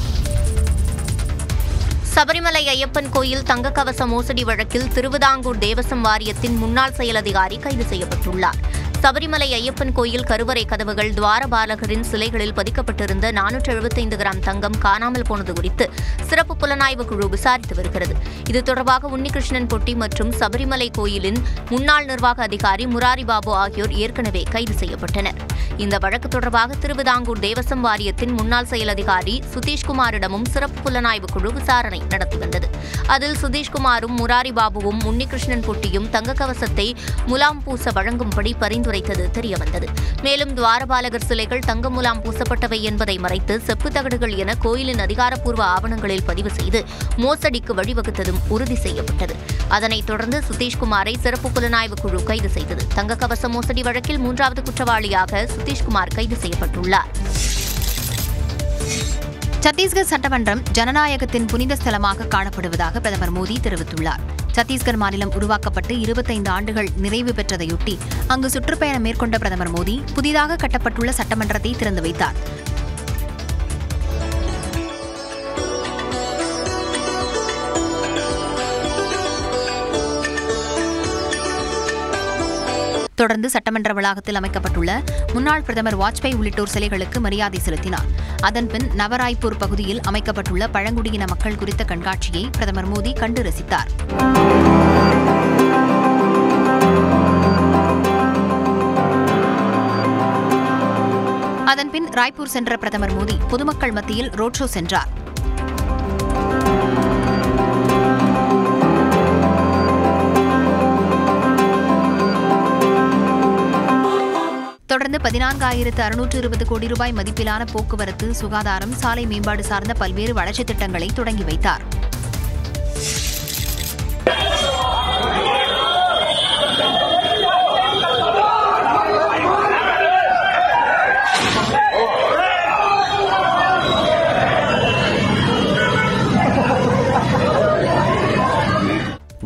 சபரிமலை ஐயப்பன் கோயில் தங்கக்கவச மோசடி வழக்கில் திருவிதாங்கூர் தேவசம் வாரியத்தின் முன்னாள் செயல் அதிகாரி கைது செய்யப்பட்டுள்ளார். சபரிமலை ஐயப்பன் கோயில் கருவறை கதவுகள் துவாரபாலகரின் சிலைகளில் பதிக்கப்பட்டிருந்த 475 கிராம் தங்கம் காணாமல் போனது குறித்து சிறப்பு புலனாய்வு குழு விசாரித்து வருகிறது. இது தொடர்பாக உன்னிகிருஷ்ணன் பொட்டி மற்றும் சபரிமலை கோயிலின் முன்னாள் நிர்வாக அதிகாரி முராரி பாபு ஆகியோர் ஏற்கனவே கைது செய்யப்பட்டனர். இந்த வழக்கு தொடர்பாக திருவிதாங்கூர் தேவசம் வாரியத்தின் முன்னாள் செயல் அதிகாரி சுதீஷ்குமாரிடமும் சிறப்பு புலனாய்வு குழு விசாரணை நடத்தி வந்தது. அதில் சுதீஷ்குமாரும் முராரி பாபுவும் உன்னிகிருஷ்ணன் பொட்டியும் தங்கக்கவசத்தை முலாம் பூச வழங்கும்படி பரிந்துரைத்தது தெரியவந்தது. மேலும் துவாரபாலகர் சிலைகள் தங்க முலாம் பூசப்பட்டவை என்பதை மறைத்து செப்பு தகடுகள் என கோயிலின் அதிகாரப்பூர்வ ஆவணங்களில் பதிவு செய்து மோசடிக்கு வழிவகுத்ததும் உறுதி செய்யப்பட்டது. அதனைத் தொடர்ந்து சுதீஷ்குமாரை சிறப்பு புலனாய்வு குழு கைது செய்தது. தங்கக்கவச மோசடி வழக்கில் 3வது குற்றவாளியாக சுதீஷ்குமார் கைது செய்யப்பட்டுள்ளார். சத்தீஸ்கர் சட்டமன்றம் ஜனநாயகத்தின் புனித ஸ்தலமாக காணப்படுவதாக பிரதமர் மோடி தெரிவித்துள்ளார். சத்தீஸ்கர் மாநிலம் உருவாக்கப்பட்டு 25 ஆண்டுகள் நிறைவு பெற்றதையொட்டி அங்கு சுற்றுப்பயணம் மேற்கொண்ட பிரதமர் மோடி புதிதாக கட்டப்பட்டுள்ள சட்டமன்றத்தை திறந்து வைத்தார். தொடர்ந்து சட்டமன்ற வளாகத்தில் அமைக்கப்பட்டுள்ள முன்னாள் பிரதமர் வாஜ்பாய் உள்ளிட்டோர் சிலைகளுக்கு மரியாதை செலுத்தினார். அதன்பின் நவராய்ப்பூர் பகுதியில் அமைக்கப்பட்டுள்ள பழங்குடியின மக்கள் குறித்த கண்காட்சியை பிரதமர் மோடி கண்டு ரசித்தார். அதன்பின் ராய்ப்பூர் சென்ற பிரதமர் மோடி பொதுமக்கள் மத்தியில் ரோட் ஷோ சென்றார். தொடர்ந்து 14,620 கோடி ரூபாய் மதிப்பிலான போக்குவரத்து, சுகாதாரம், சாலை மேம்பாடு சார்ந்த பல்வேறு வளர்ச்சித் திட்டங்களை தொடங்கி வைத்தார்.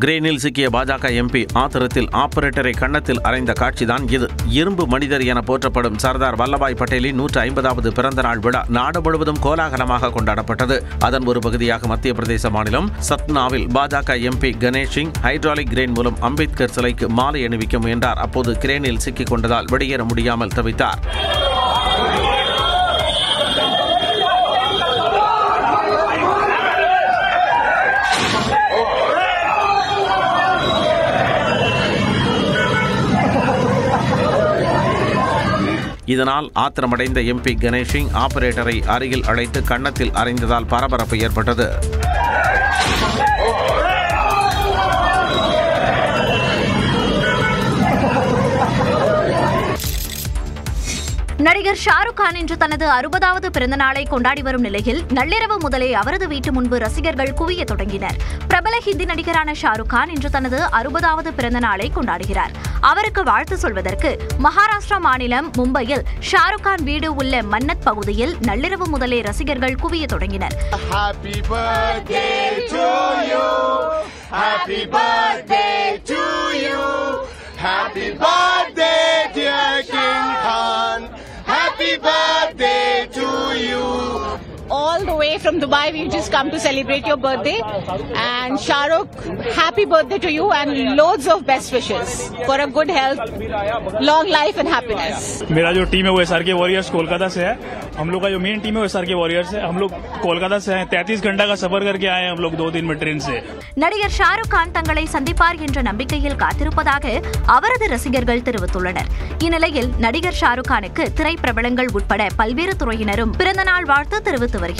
கிரேனில் சிக்கிய பாஜக எம்பி ஆத்திரத்தில் ஆபரேட்டரை கன்னத்தில் அறைந்த காட்சிதான் இது. இரும்பு மனிதர் என போற்றப்படும் சர்தார் வல்லபாய் பட்டேலின் 150வது பிறந்த நாள் விழா நாடு முழுவதும் கோலாகலமாக கொண்டாடப்பட்டது. அதன் ஒரு பகுதியாக மத்திய பிரதேச மாநிலம் சத்னாவில் பாஜக MP Ganesh Singh hydraulic crane மூலம் அம்பேத்கர் சிலைக்கு மாலை அணிவிக்க முயன்றார். அப்போது கிரேனில் சிக்கிக் கொண்டதால் வெளியேற முடியாமல் தவித்தார். இதனால் ஆத்திரமடைந்த எம்பி கணேஷ் சிங் ஆபரேட்டரை அருகில் அழைத்து கன்னத்தில் அறைந்ததால் பரபரப்பு ஏற்பட்டது. நடிகர் ஷாருக் கான் இன்று தனது 60வது பிறந்த நாளை கொண்டாடி வரும் நிலையில் நள்ளிரவு முதலே அவரது வீட்டு முன்பு ரசிகர்கள் குவிய தொடங்கினர். பிரபல ஹிந்தி நடிகரான ஷாருக் கான் இன்று தனது 60வது பிறந்த நாளை கொண்டாடுகிறார். அவருக்கு வாழ்த்து சொல்வதற்கு மகாராஷ்டிரா மாநிலம் மும்பையில் ஷாருக் கான் வீடு உள்ள மன்னத் பகுதியில் நள்ளிரவு முதலே ரசிகர்கள் குவிய தொடங்கினர். Happy birthday, dear King Khan. Happy birthday to you. All the way from Dubai, we've just come to celebrate your birthday. And Shahrukh, happy birthday to you and loads of best wishes for a good health, long life and happiness. मेरा जो team है वो SRK warriors Kolkata से है. हम लोग का जो मेन टीम है वो SRK वॉरियर्स है. हम लोग कोलकाता से हैं. 33 घंटा का सफर करके आए हैं हम लोग 2 दिन में ट्रेन से. நடிகர் ஷாருக் கான் தங்களை சந்திப்பார் என்ற நம்பிக்கையில் காத்திருப்பதாக அவரது ரசிகர்கள் தெரிவித்துள்ளனர். இந்நிலையில் நடிகர் ஷாருக் கானுக்கு திரைப்பிரபலங்கள் உட்பட பல்வேறு துறையினரும் பிறந்தநாள் வாழ்த்து தெரிவித்து வருகின்றனர்.